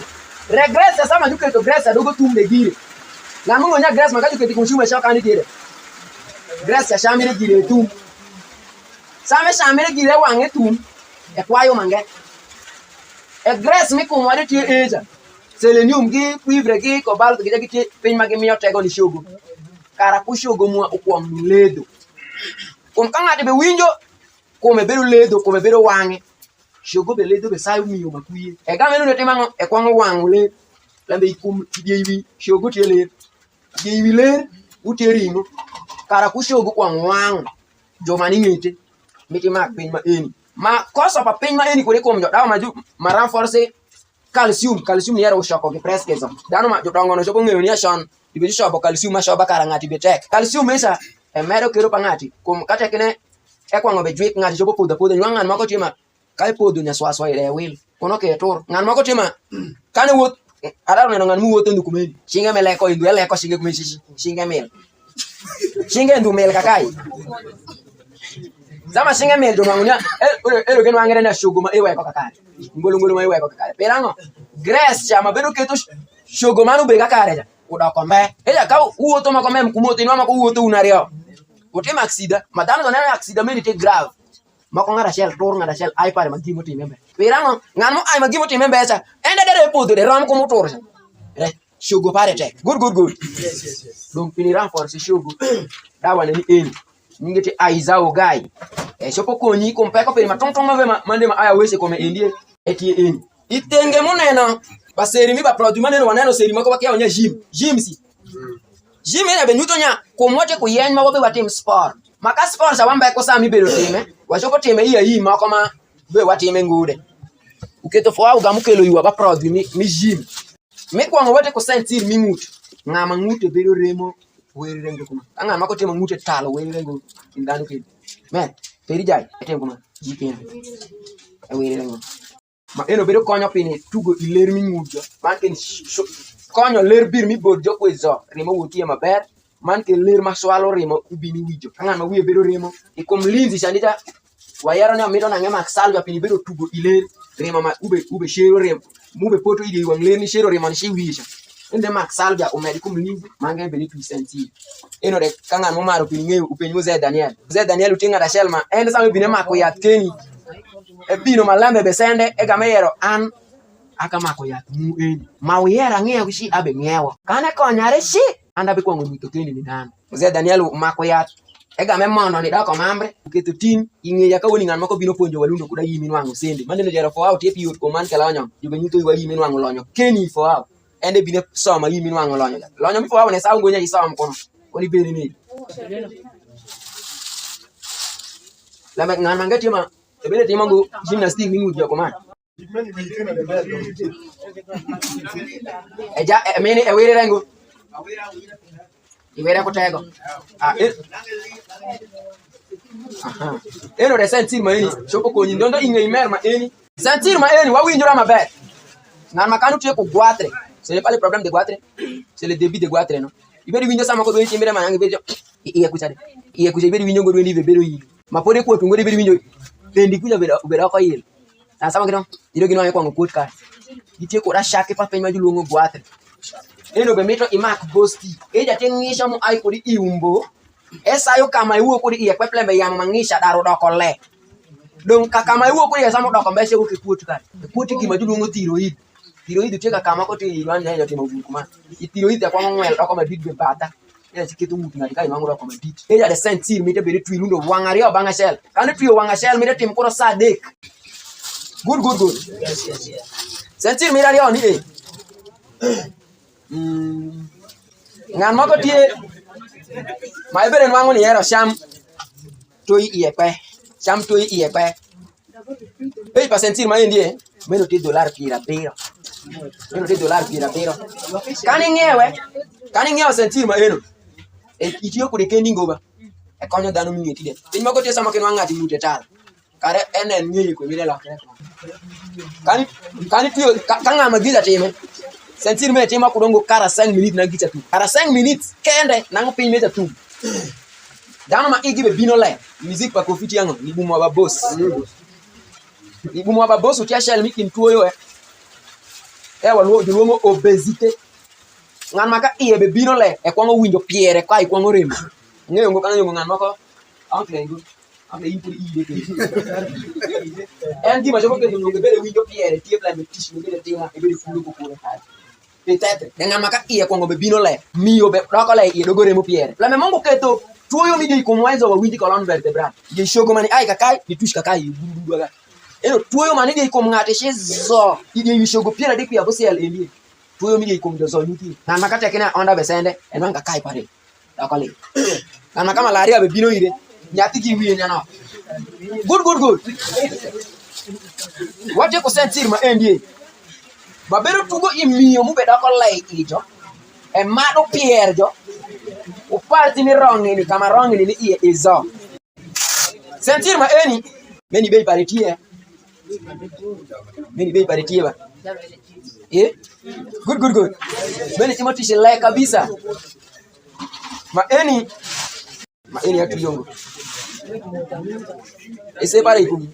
regresa sama juke to gresa dogo tumbe gire na mungo nya gresa makaji ke tikunshuma shaka ni tire gresa shamire gire tum sama shamire gire wange tum e kwayo mange e gresa mi kumwade ti eja selenium gi cuivre gi cobalt gi pin magi miyo tego ni shogo kara ku shogo mu okwom ledo kum kanga de be winjo come beru ledo come beru wange shogo be ledo be sayu miyo makuye e gamenu ne timango e kwango wangule lambe ikum diwi shogo tele diwi le uteringo kara ku shogo kwango wang jo mani ngete miti mak pin ma eni ma koso pa pin ma eni ko rekom jo dawa maju ma renforcer calcium ni yaro shoko ke presque zo dano ma jo dongo no shobo ngeo ni ashon ibe shobo calcium ma shoba kara ngati be tek calcium esa e mero kero pa ngati kum kata kene e kwango be dwik ngati shobo poda nwangan mako tima kai podo nya swaswa ile wil kono ke tor ngan mako tima kane wot ara no ngan mu woto ndukumeni shinga mele ko indu ele ko shinga kumisi shinga ndu mel kakai zama shinga mel do mangunya elo gen wangere na shuguma ewe ko kakai ngolo ma ewe ko kakai perango grace chama bedo keto shuguma no be kakare ja uda kombe eja ka uwoto mako mem kumoto inwa mako uwoto unario utima aksida madano do na aksida meni te grave mako ngara shell tor ngara shell ai pare magimo ti membe pirango ngano ai magimo ti membe cha ende dere podo de ram ko motor cha re shogo pare tek good yes donc finira force shogo dawa ni eni ngeti Aizao Guy e sopo ko ni ko peko per matonton ma mande ma aya wese ko me endie eti eni itenge monena baseri mi ba produit maneno waneno seri mako bakia onya gym si gym ene be nyutonya ko mote ko yen ma wobe watim sport maka sport sa wamba ko sa mi bero time wachopo time iya hii mako ma be watime ngude uketo fo au gamukelo yuwa ba produit mi gym mi kwa ngote ko sentir mi mutu ng'ama ng'ute bedo remo weri rengo kuma ang'ama mako timo ng'ute talo weri rengo indano kid men peri jai etem kuma jikene weri rengo ma eno bedo konyo pini tugo iler ming'udjo man ken konyo ler bir mibod jokwezo remo wuokie maber man ken ler maswalo remo ubini wijo ang'ama wiye bedo remo ikom linzi chanita wayaro ne amito nang'e mak salva pini bedo tugo iler remo ma ube shero remo mube poto ide wang ler ni shero remo ni shi wisha ende mak salva umedi kum linzi mange beli tu senti eno de kangan mo maro pini ng'eyo upenyo Daniel utinga da shelma ende sama bine mako yath keni e bino malambe besende e gameyero an akamako yath mu eni mawiyera ng'eyo shi abe ng'ewo kane konyare shi anda be kwango mito keni ni dan Daniel mako yath e game mondo ni dako mambre uketo tin ing'eya ka woni ng'an mako bino puonjo walundo kuda yimi nwango sende mandeno jero for out epi yot ko man kelonyo jobe nyuto wa yimi nwango lonyo keni for out ende bine soma yimi nwango lonyo mi for out ne sa ngonya isom kono koni beni ni la mek ng'an mangati ma ebele timo go gymnastic mi ng'udjo ko man eja meni e were rengo iwere kutego eno de sentir ma eni chopo ko nyindo ndo ing'e mer ma eni sentir ma eni wawinjora maber ng'an makanu tie ko gwatre c'est pas le problème de gwatre c'est le début de gwatre no ibedi winjo sama ko do chimbere ma ngi bedo iye kuchade ibedi winjo ngo do ndi bedo yi ma pode ko to ngodi ibedi winjo dendi kuja bedo ko yil na sama gido ido gino ko ngokut ka itie ko da shake pa pen ma julungo gwatre eno be mito imak bosti eja tengisha mu ai kodi iumbo esayo kama iwo kodi iye kweplembe yamo mangisha daro doko le don kama iwo kodi esamo doko mbeshe ko kikutu ka kikutu ki majulungo tiroid teka kama ko ti wan ya timo kuma tiroid ya kwa ngwel doko madid be bata ya siketu mutu na dikai mangu doko madid eja de sentir mite be twilundo wangari obanga shell kan twiyo wanga shell mite tim ko sa dek good yes sentir mira ri oni ng'an moko tie ma ibere nwango ni yero sham toyi iepe pei pasentir ma endie meno ti $70 kani ng'iewe sentir ma eno e itiyo kode kendi ngoba e konyo dhano ming'eti de piny moko tie sama kenwa ng'ati mute tal kare enen ng'eyo ko mire lokre kani tiyo ka ng'ama giza time sentir me tema kudongo kara 5 minutes na gicha tu kara 5 minutes kende nango piny meta tu dano ma igi be bino le music pa kofiti yango ni bumo ba boss utia shell mikin tuoyo e waluo juluongo obesity ng'an maka iye be bino le e kwango winjo piere ka i kwango remo ng'eyo ngo kana ng'an mako anklengo ame impuri ide ke en di ma jopo ke ngo bele winjo piere tie plan metish ngo bele tinga e bele fulu ko kure ka petete ng'an maka iye kwango be bino le miyo be doko le iye dogore mo piere la me mongo keto tuoyo mi dei kumwenzo wa winji colonne vertebrale ye shogo mani ai kakai ni tush kakai buruga eno tuoyo mani dei kum ngate shizo ide wi shogo piere de ku ya bosiel endi tuoyo mi dei kum do zo nyuti ng'an maka tekena onda besende en kakai pare doko le ng'an maka malaria be bino ire nyati ki wiye nyano good wate ko sentir ma endie babero tugo imiyo mu be doko lay ijo e mado pierjo o parti ni rongi ni kama rongi ni iye izo sentir ma eni meni be paritie ba good meni timoti shile kabisa ma eni atu yongo ese pare ikumi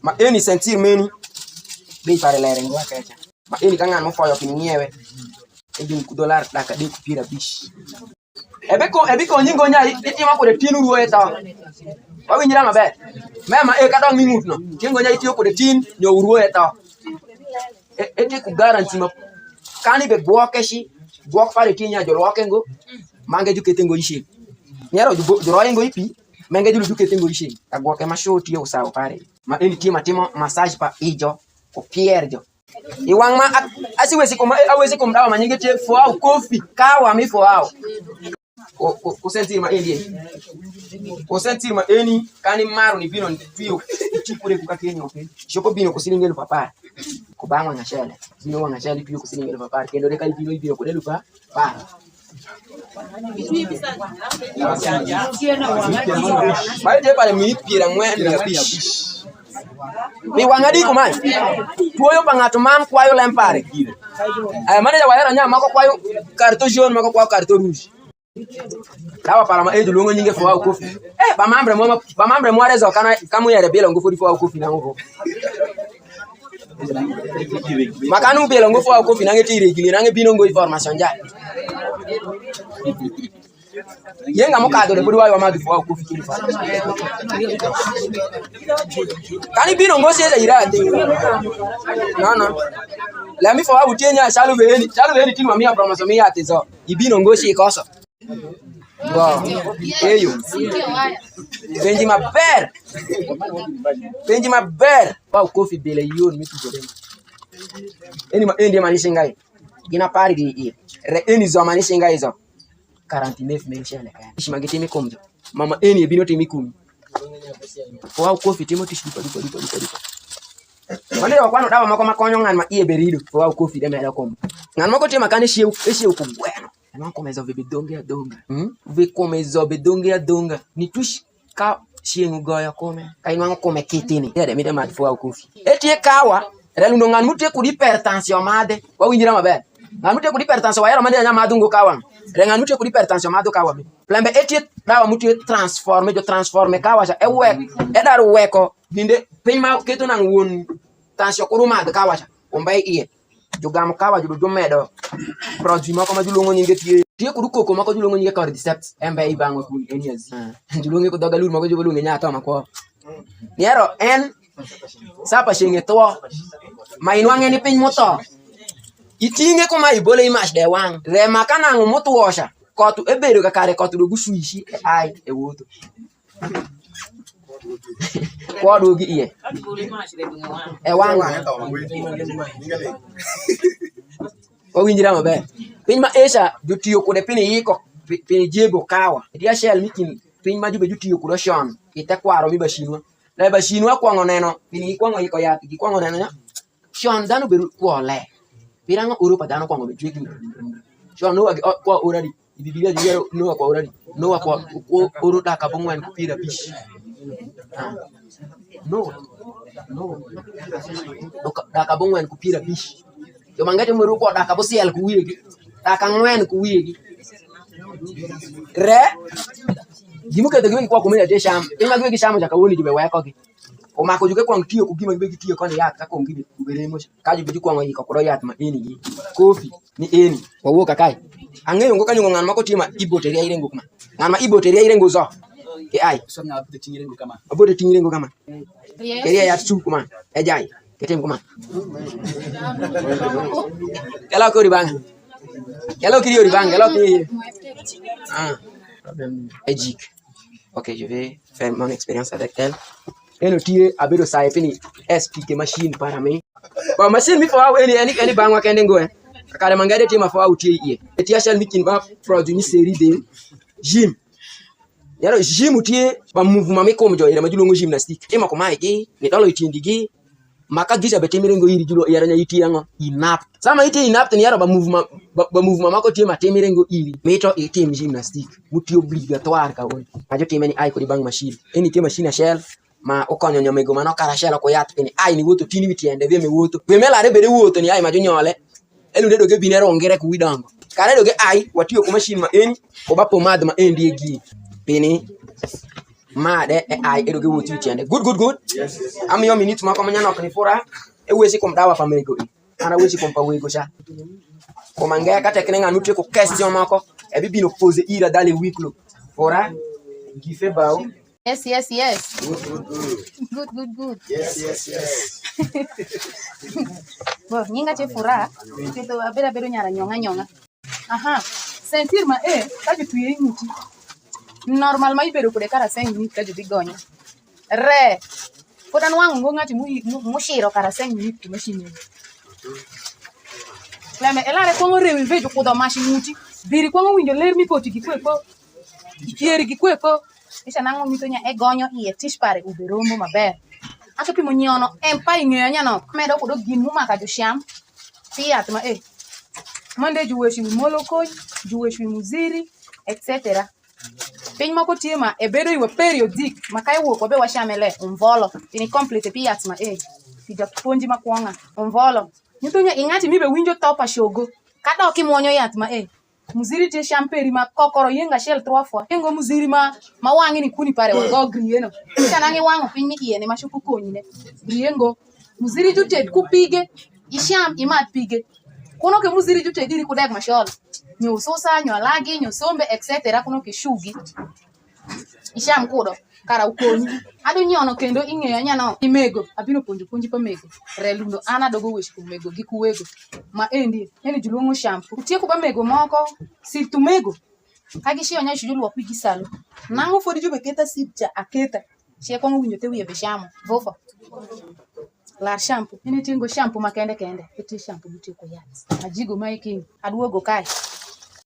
ma eni sentir meni be pare lere ngo akacha ma eni kanga no foyo kini ngiewe ebi $1 daka de kupira bish ebi ko nyingo nyai itima ko de tinu ruo eta wa winjira maber mema e kadong mingut no tingo nyai tiyo ko de tin nyo ruo eta eti ku garanti ma kani be gwokeshi gwok pare tinya joroke ngo mange jukete ngo ishi nyaro joroye ngo ipi mange jukete ngo ishi agwoke ma show tiyo sawo pare ma eni tima timo massage pa ijo ko pierjo iwang ma asiwezi kum dawa manyingete for au coffee kawa mi for au ko sentir ma eni kani maru ni bino ndio tikure kuka Kenya okay shoko bino ko silingelo papa ko bang wang achele bino wang achele piyo ko siling 1000 kendo de kali bino ibiro ko de lupa par mai de pare mi pira ngwen ya bish mi wangadi ko mai tuoyo pangato man kwayo lempare mane ya wahera nyama ko kwayo karto jaune mako kwayo karto rouge dawa para ma edu longo nyinge fo wa kofi ba mambre mo rezo kana kamu yere belo ngo fo wa kofi na ngo makanu belo ngo fo wa kofi na ngeti regili na ngebino ngo information ja yenga mo kado le bodi wa ma fo wa kofi kili fa kani bino ngo seza irate no la mi fo wa butienya shalu veni tinwa mi promotion mi atezo ibino ngo shi koso. Wow, eyo. Benji maber. Wow, coffee bele yon mi tuko dem. Eni manisha ngai. Gina pari di eni zo manisha ngai zo. 49,000 shele kaya. Ishimagiti mi komjo. Mama eni ebino temi kumi. Wow, coffee temo tishu dupa. Wale wakwano dawa mako makonyo ngan ma iye berido. Wow, coffee dem ya kombo. Ngan mako tema kane shie ku bueno. Não começa a ver donga. Vê começa a ver donga. Ni tush ka shengu goya come. Kai não come kitini. Ede mi de mat fo kofi. Etie kawa. Relu no ngan mute ku di hypertension made. Wa winjira mabe. Ngan mute ku di hypertension wa yaro made nya madungo kawa. Re ngan mute ku di hypertension mado kawa mi. Plembe etie dawa mute transforme kawa ja e dar weko binde pema keto nang won tension ko mado kawa ja. Ombay iye. Jogam kawa judo medo produit mako majulongo nyinge tie kuruko ko mako julongo nyinge cordyceps embe ibango ku eniazi julongo ko dogalur mako julongo nyata mako niero en sapa shenge to mainwange ni pin moto itinge ko mai bole image de wang re makana ngo moto washa ko tu ebedo ka kare ko tu do gusuishi ai e woto kwa dogi iye wanga o winjira mabe pin ma esha jutiyo ko de pin yiko pin jebo kawa dia shell mikin pin ma jube jutiyo ko shon ite kwaro mi bashinwa la bashinwa kwa ngoneno pin yiko ngo yiko ya ki kwa ngoneno nya shon danu beru ko le piranga Europa danu kwa ngobe jweki shon no kwa already ibibia jero no kwa already no kwa oro da ka bongwan kupira bish no daka bongwen kupira bish yo mangate muru ko daka bosiel kuwigi daka ngwen kuwigi re gimuke de gwi kwa kumenya de sham inga gwi sham jaka woni jibe wa ko gi o mako juke kwa ntiyo ku gima gwi tiyo kone yat ka ko ngibe kuberemo ka jibe kwa ngi ko yat ma eni gi kofi ni eni wo ka kai angeyo ngo kanyo ngan mako tima iboteria irengo kuma ngan ma iboteria irengo zo ai Sonya abode tingirengo kama. Abode tingirengo kama. Keria ya tsu kuma. Ejai. Ketem kuma. Kala ko ribanga. Kala kiri ribanga, kala kiri. Problème éthique. OK, je vais faire mon expérience avec elle. Et le tirer abedo sa fini expliquer machine para mim. Ba machine mi fa eni bangwa kende ngo eh. Akale mangade tima fa utie ie. Etia shall mikin ba produit ni série de gym. Yaro gym utie ba mouvement me comme jo ira majulongo gymnastique ema ko mai ki ni dolo itindigi maka gisa betemirengo iri julo yara nya iti yango inap sama iti inap ni yaro ba mouvement mako tie matemirengo iri meto iti gymnastique muti obligatoire ka won ajo timeni ai ko di bang machine eni tie machine shell ma okonyo nyomego mano kara shell ko yat eni ai ni woto tini witiende ve me woto we mela re bede woto ni ai majo nyole elu dedo ge binero ngere ku widango kare do ge ai watio ko machine ma eni ko ba pomade ma endi egi Pini made ai edoge woti tiende good yes am yo minute mako manya nok ni fora e wesi kom dawa famego ana wesi kom pa wego sha ko mangaya ka tekne nganu te ko question mako e bibino poser ira dans les huis clos fora gife bawo yes good Yes. bo nyinga che fora keto abera bedo nyara nyonga aha sentir ma ka je tuye nyuti normalement ibedo ko de kara 5 minutes ka je bigonyo re podan wangu ngati mu shiro kara 5 minutes to machine lame elare ko rewi vejo ko do machine muti biri ko winjo ler mi poti gikweko ikieri gikweko isha nango mito nya e gonyo iye tish pare uberombo maber ake pimo nyono empa ing'eyo nyano medo kudo gin mumaka josham tiyat ma mande juweshi molokoj juweshi muziri etc. Piny moko tie ma ebedo iwe periodic makai wuok wabe washamele umvolo ini complete piyat ma tija puonji makwonga umvolo nyutonya ingati mibe winjo topa shogo kada okimwonyo yath ma muziri tie shamperi ma kokoro yenga shel trofwa yengo muziri ma wangi ni kuni pare wago grieno kana ngi wango piny ni iene mashuku konyine griengo muziri juted kupige isham imat pige kuno ke muziri juted diri kudeg mashol nyo sosa nyo lagi nyo sombe etc. kuno ke shugi isham kudo kara ukonyi ado nyono kendo ing'eyo nyano imego abino puonji pa mego relundo ana dogo wesh kumego gi kuwego ma endi eni juluongo shampoo tieko ba mego moko sir tu mego kagi shio nya shujulu wapi gisalo nango fodi jube keta sipcha aketa shie kongo winyo te wiye beshamo vofa la shampoo eni tingo shampoo makende eti shampoo mutieko yats ajigo maiki aduogo kai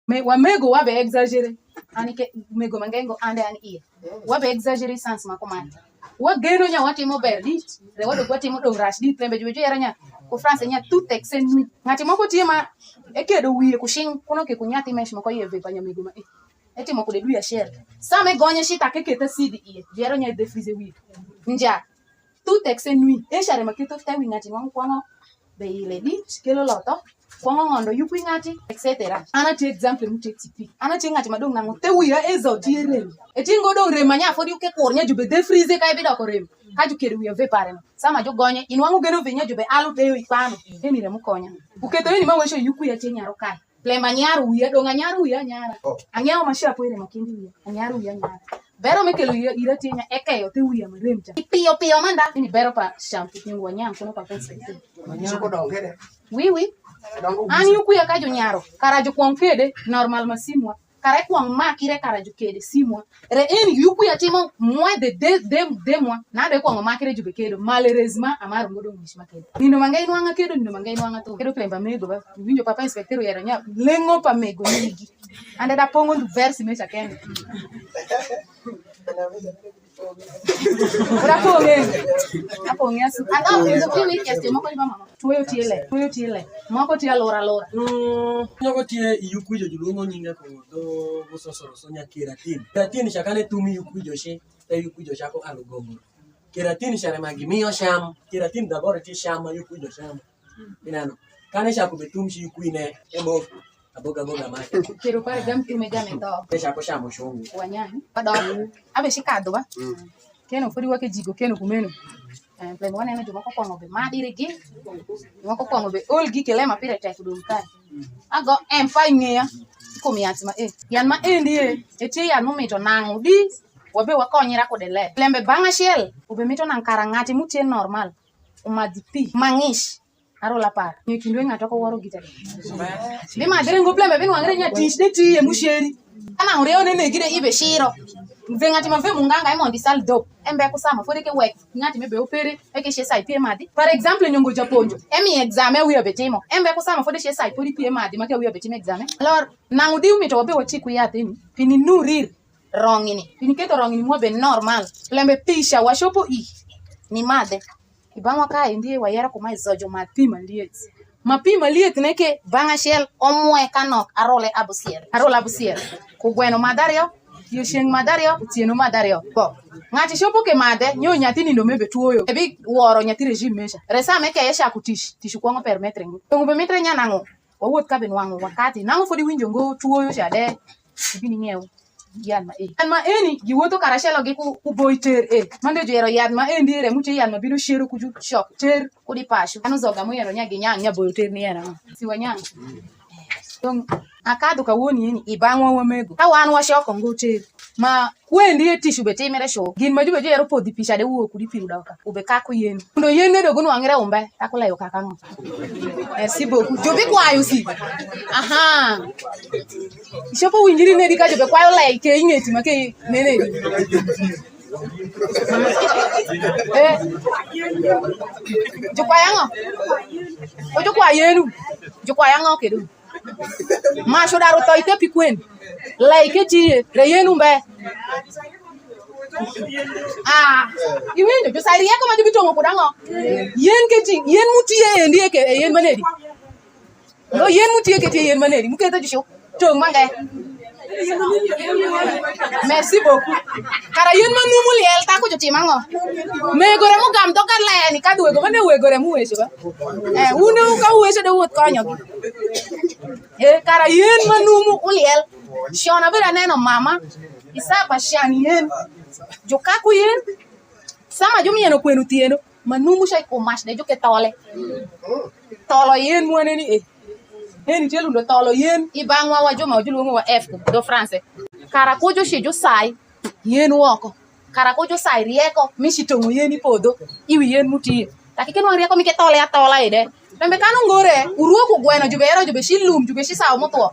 mego wabe exaggerate anike mego mangengo ande ani ie wabe exaggerate sans makomani wageno nya watimo berdit re wado watimo dong rasdit lembe jujo yaranya ko France nya tout exen ngati moko tiema ekedo wiye kushin kuno ke kunyati mesh moko yeve panya mego ma eti moko de duya share same gonye shita kekete sidi ie jero nya de frize wiye nja tout exen nui e share maketo tawi ngati wangu kwano be ile dit kelo loto kwanga ngondo yupi ngati etc. Ana ti example muti tipi ana ti ngati madong nango te wiya ezo tiere eti ngodo remanya fodi uke kornya jube de frize kai bida korem kaju kere wiya ve pareno sama jo gonye inwangu geno venya jube alu deyo ipano eni re mukonya uketo ni mawesho yuku ya tenya rokai plemba nyaru wiya donga nyaru wiya nyara anyao mashapo ile makindi wiya anyaru wiya nyara bero mekelo ira tenya ekeyo te wiya maremcha pio manda ni bero pa shampoo nyangwa nyam kono pa pesa Nyako dongere. oui ani yuku ya kajo nyaro karajo kwong kede normal masimwa kare kwong makire karajo kede simwa re eni yuku ya timo moins de mois na de kwong makire jube kedo malheureusement amaro ngodo mishima kedo nindo mangai nwanga kedo nindo mangai nwanga to kedo plemba mego ba winjo papa inspector yero nya lengo pa mego nigi ande da pongo ndu verse mecha kende Apo ngiasu anda ezo kini kesti moko liba mama tuyo tiele moko tia lora Nyogo tie yuku jo juluongo nyinga ko do gososoro sonya keratin shakane tumi yuku jo she te yuku jo shako alugogo keratin share magimio sham keratin dabore ti shama yuku jo sham inano kane shako betum shi yuku ine ebo aboga ma kero pare gam tume game to te shako shamo shongu wanyani pado abe shikado ba keno fodi wake jigo keno kumeno plan wana ene jomoko kwongo be madire gi jomoko kwongo be olgi kelema pire tek dum kai ago empa ngea komi yatima yan ma endi eti yan momito nangu di wabe wakonyira kodele lembe banga shel ube mito nang karangati mutie normal umadipi mangish aro la par ni kindwe ngato ko woro gitare bi madire ngo plembe bin wangre nya tish de tie musheri ana ureo ne gire ibe shiro ngati mave munganga imondi sal do embe kusama fodi ke wek ngati mebe opere eke she sai pie madi par exemple nyongo japonjo emi examen wiyo betimo embe kusama fodi she sai podi pie madi make wiyo betimo examen alors nangudi umito wabe wachiku yateni pini nurir rongini pini keto rongini mwabe normal lembe pisha washopo ni made ibangwa ka ndiye wayera kuma izojo mapima liet neke banga shell omwe kanok arole abusier kugweno madario yosheng madario tieno madario bo ngati shopo ke made nyo nyathini no mebe tuoyo ebi woro nyathi regime mesha resa meke yesha kutish tishu kwongo permetre ngo ngube metre nyanango wawuot ka ben wango wakati nango fodi winjo ngo tuoyo shade ibini ngew yan ma eni giwoto karashelo gi ku boiter mande jero yad ma endi re muti yan ma biro shero kuju shop ter kudi pashu anu zoga mo yero nyagi nya boiter ni era si wanyang donc akado ka woni eni ibangwa wamego ka wan wa shoko ngo ter ma kwendi tishu bete mere sho gin ma jube jero podi pisha de wo kudi piru dawka ube ka ku yen ndo yen ne dogo nwangre umbe takula yo kakango merci beaucoup jobi kwayo si aha shopo winjiri ne dika jobe kwayo like ke ingeti make nene jukwayango ojukwayenu jukwayango kedu ma shodaro toite pikwen like ti reyenu mbe Iwinjo jo sai rieko ma jo bitongo kudango. Yen keti yen mutie endi ke yen manedi. No yen mutie keti yen manedi muketo jo tong mangae. Merci beaucoup. Kara yen manumu liel ta ko jo timango. Megore mu gam to kala ni kadu wego mane wegore mu weso ba. Unu ka weso de wot konyo. Kara yen manumu uliel. Shona bera neno mama. Isa bashani yen. Jo kaku yen. Sama jo mieno kwenu tieno. Manumu shay ko mash de jo ke tole. Tolo yen muane ni Heni telu ndo tolo yen ibangwa wa joma ojulu wa F do France. Kara kojo shejo sai yen woko. Kara kojo sai rieko mishitongo yen ipodo iwi yen mutie. Takikeno rieko mike tole atola ide. Pembe kanu ngore uruoku gweno jubero jube shilum jube shisawo motwo.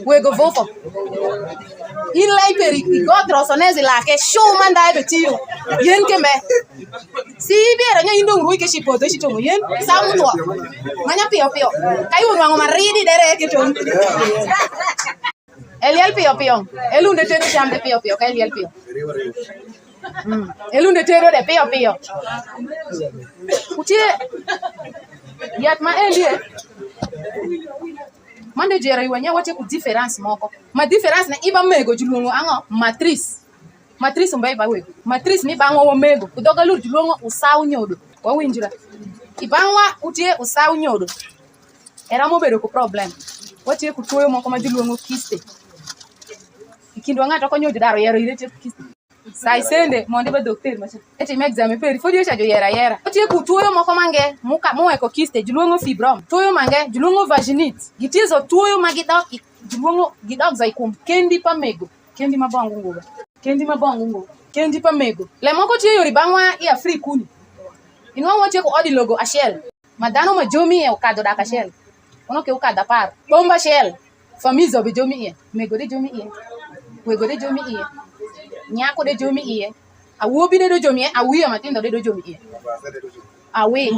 Wego vofo. Ilai peri godro sonezi lake show manda betio. Yen kembe. Si biera nya indo ngui ke shipoto shitongo yen samutwo. Manya pio pio. Kai unwango maridi dere ke ton. Eliel pio pio. Elunde tero chambe pio pio kai eliel pio. Elunde tero de pio pio. Utie yat ma elie. Mande jera iwanya wache ku difference moko. Ma difference na iba mego julungo ango matrice. Matrice mbai ba wego. Matrice ni bango wo mego. Kudoga lur julungo usau nyodo. Wa winjira. Ibangwa utie usau nyodo. Era mo bedo ku problem. Wache ku toyo moko ma julungo kiste. Ikindo ngata ko nyodo daro yero irete kiste. Sai sende monde ba docteur macha. Eti me exam peri fodi cha jo yera. Wache ku toyo moko mange muka mo eko kiste julungo fibrom. Toyo mange julungo vaginite. Gitizo toyo magidok julungo gidok zaikum kendi pa mego. Kendi mabongo nguba. Kendi mabongo ngo. Kendi pa mego. Le moko tie yori bangwa ya free kuni. Inwa wache ko odi logo ashel. Madano ma jomi e ukado da kashel. Ono ke ukada par. Bomba shell. Famizo be jomi e. Mego de jomi e. Wego de jomi e. Nyako de jomi e. Awobi de do jomi e. Awi amatindo de do jomi e. Awi.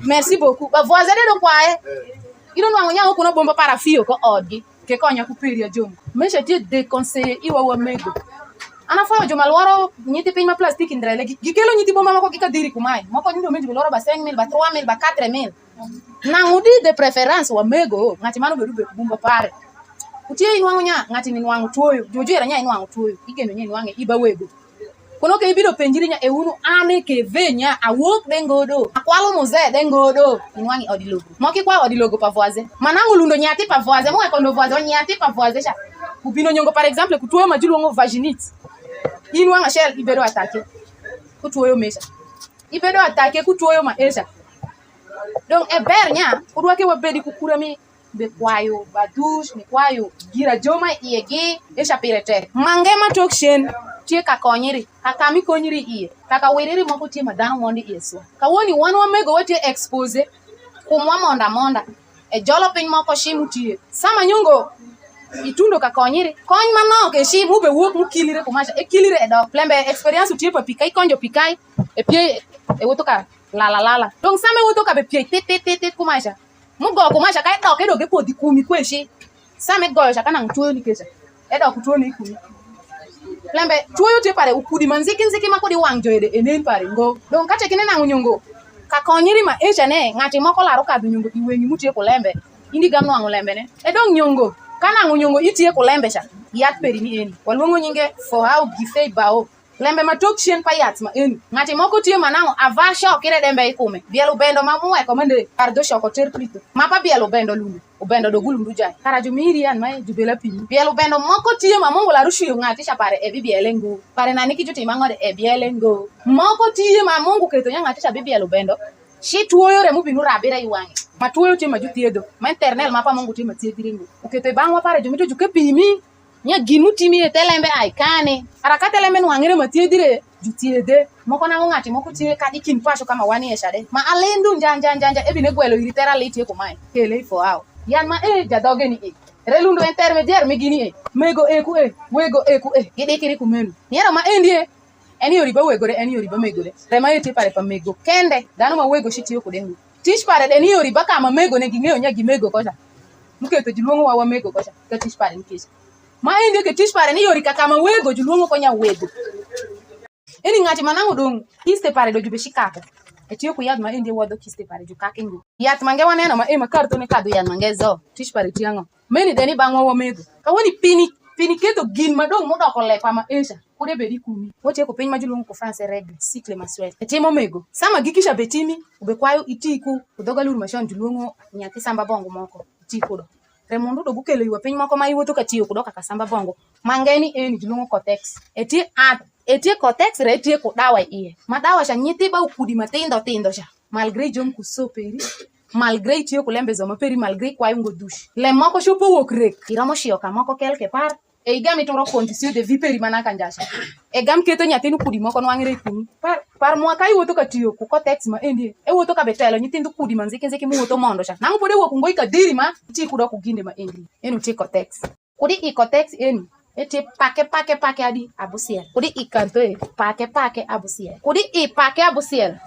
Merci beaucoup. Ba voisin de do kwae. Ino nwa nya ko no bomba para fio ko odi. Ke konya ku peria jomi. Mesha tie déconseiller iwa wa mego. Ana fa jo malwaro nyiti pin ma plastique ndrele gikelo nyiti bomba mako kikadiri kumai mako ndo menji loro ba 5000 ba 3000 ba 4000 na ngudi de preference wa mego ngati mano bedu be kubumba pare utie inwangu nya ngati ni nwangu toyo jojo era nya inwangu toyo igeno nya inwange iba wego kono ke ibido penjiri nya ewunu ane ke venya awok dengodo akwalo muze dengodo inwangi odilogo moki kwa odilogo pa voisin manangu lundo nyati pa voisin mo ekondo voisin nyati pa voisin sha kubino nyongo par exemple kutoyo majulongo vaginite Inwanga shell ibedo atake kutuoyo mesha ibedo atake kutuoyo maesha donc e bernya udwake wabedi kukurami be kwayo badush ni kwayo gira joma iege esha pirete mangema tokshen tie kakonyiri kakami konyiri iye kaka weriri moko tie madano mondi yeso kawoni wanwa mego wote expose kumwa monda e jolo pin moko shimu tie sama nyungo itundo kakonyiri kony manok e shi mube wuok mukilire kumasha e kilire edo plembe experience utie pa pikai konjo pikai e pie e woto ka la donc same woto ka be pie tit kumasha mugo kumasha kai do kedo ge podi kumi kweshi same goyo shaka nang tuyo ni kesha edo kutuo ni kumi plembe tuyo tie pare ukudi manziki makodi wangjo ede enen pare ngo donc kate kine nang nyongo kakonyiri ma esha ne ngati moko laro ka nyongo iwenyi mutie kulembe indi gamno angulembe ne edo nyongo kana ngunyongo itie kulembe sha yat peri ni eni walwongo nyinge for how gifei bao lembe matok chien pa yat ma eni ngati moko tie manango ava sho kire dembe ikume bielo bendo mamuwe komende ardo shoko ter plito mapa bielo bendo lundu ubendo do gulundu jai kara jumiri an mai jubela pini bielo bendo moko tie mamungu la rushu ngati sha pare e bibielengo pare nani kijuti mangode e bielengo moko tie mamungu keto ngati sha bibielo bendo shi tuoyo re mubinu rabira iwange matuoyo tie majutiedo ma internet mapa mungu tie matiediringo ukete bangwa pare jumito juke pimi nya ginu timi etelembe aikane arakate lembe nwangire matiedire jutiede moko na ngati moko tie kadi kin pasho kama wani eshade ma alendu njanja ebine gwelo iritera liti ko mai kele for how yan ma jadoge ni relundu intermediaire megini mego eku wego eku gede kiri kumenu yero ma endie eni yori ba wegore eni yori ba megore rema yete pare pa mego kende dano ma wego shitiyo ko dengu tish pare eni yori ba kama mego ne gingeo nya gimego kocha muketo jiluongo wa mego kocha ka tish pare nkisi Ma endi ke tich pare ni yori kaka ma wego juluongo konya wego. Eni ng'ati manang'o dong kiste pare do jube shikako. Etiyo ku yadh ma endi wuodho kiste pare ju kakingu. Yath mange waneno ma ema kar to ne kadho yadh mange zo. Tich pare tiang'o. Meni deni bang'wa wamego. Kawoni pini keto gin madong modoko lepa ma Asia. Kude bedi kumi. Wotieko piny ma juluongo ko France regle cycle maswet. Etimo mego. Sama gikisha betimi ube kwayo itiku udhoga lur mashon juluongo nyathi samba bongo moko. Itiku do. Remondo do bukelo iwa piny moko ma iwuotho ka tiyo kudo kaka samba bongo. Mangeni eni juluongo Cortex. Etie Cortex re etie ku dawa iye. Ma dawa sha nyithi ba ukudi matindo sha. Malgré jom ku soperi. Malgré tiyo ku lembe zo maperi malgré kwayo ngo dush. Le moko shopo wok rek. Iramo shio ka moko kel ke par. E gam itoro condition de vie peri manaka njasha. E gam keto nyathinu kudi moko nwang're kumi. Par mwaka iwuotho ka tiyo ku Cortex ma endi. E wuotho ka betelo nyithindo kudi manzike mu wuotho mondo sha. Nango pode wuok ngoi ka diri ma ti kudo ku ginde ma endi. Enu ti Cortex. Kudi i Cortex eni. Eti pake adi abusiel. Kudi i kanto e pake abusiel. Kudi i pake abusiel.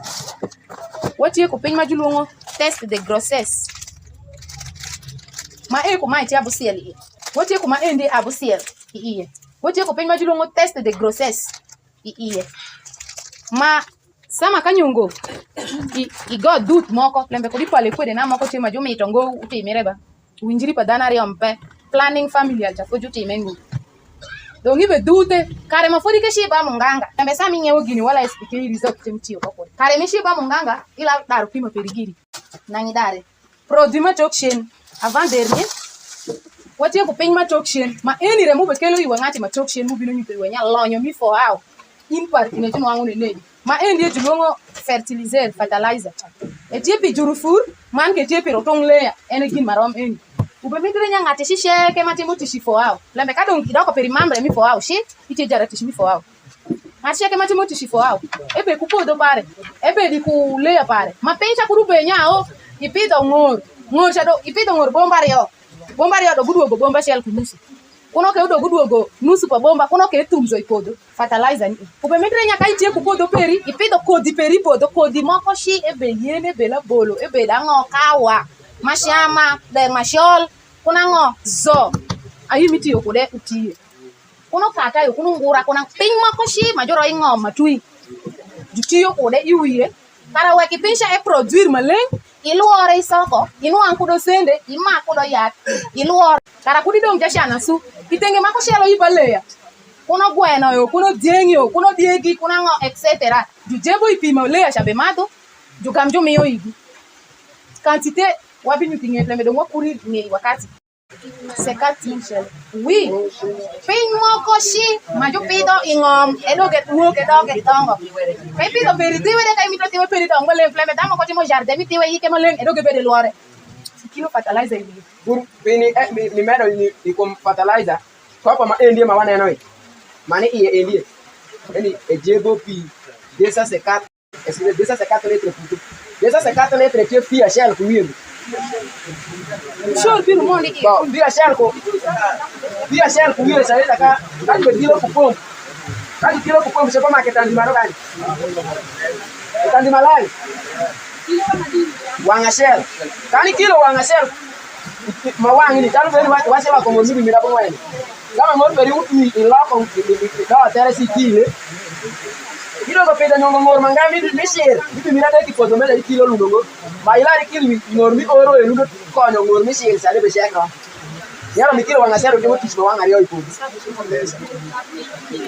Wati ko piny ma juluongo test de grossesse. Ma e ko ma iti abusiel i. Wati ko ma endi abusiel i iye. Wati ko piny ma juluongo test de grossesse i iye. Ma sama kanyungo i go dut moko lembe kudi pale kwede na moko tema jumi itongo utimire winjiri pa dana riompe planning familial cha kojuti mengu. Dongi be dute kare mafuri ke shiba munganga tembe sami nyewo gini wala SPK result temtio ko kare mi shiba munganga ila daru pima perigiri nangi dare produit ma tokshin avant dernier wati ko piny ma tokshin ma eni remo be kelo iwa ngati ma tokshin mu bino nyuto wenya lonyo mi for how in part ne tino wangu ne ma endi e julongo fertilizer fertilizer etie pi jurufur man ke tie pero tong leya ene gin marom eni ube midre nyangati shisheke matimo tishi for how lembe kadong kidoko peri mambre mi for how shi ite jara tishi mi for how ngasheke matimo tishi for how ebe kupodo pare ebe di ku leya pare ma pencha kurube nyao ipido ngor chado ipido ngor bombario do guduogo bomba shell kunusu kuno ke udo guduogo nusu pa bomba kuno ke tumzo ipodo fertilizer ni ube midre nyaka itie kupodo peri ipido kodi peri podo kodi moko shi ebe yene bela bolo ebe dango kawa mashama de mashol kuna ngo zo ayimiti yokude utie kuno kata yo kuno ngura kuna piny moko shi majoro ingo matui jutiyo kude iwiye kara weki pinsha e produire maleng iluore isoko inuang kudo sende ima kudo yak iluore kara kudi dong jashana su itenge mako shelo ibaleya kuno gweno yo kuno diengi yo kuno diegi kuna ngo etc jujebo ipima leya shabe mado jukamjo miyo igi quantité wabi nyutinge lembe dongo kuri ngi wakati sekati nchel oui piny moko shi maju pido ingom edoge tuoke doge tongo pe pido peritiwe de kai mito tiwe perito ngole lembe damo ko timo jardin mi tiwe yike maleng edoge bede luore kilo fertilizer ibi Bur pini ni medo ni kom fertilizer ko ma endi ma wana no mani iye endi eni ejebo pi desa sekat esire desa sekat litre puto desa sekat litre tie pi a shell ku wiru sure biru mondi i ba bi a shell ku wiru sa ita ka be dilo ku pom kali kilo ku pom se pa market andi maro kali andi malai wanga shell kani kilo wanga shell mawangi ni tanu beri wase wa kongo mimi mira bongwa ni kama mo beri uti iloko da tere si kile kilo ko peda nyongo ngor mangami mi shir bibi mira de ki kodo mele kilo lungo ba ilari kilo ngor mi oro e lungo ko ngor mi shir sale be shekra yaro mi kilo wanga shell ke mo tisho wanga rio ipo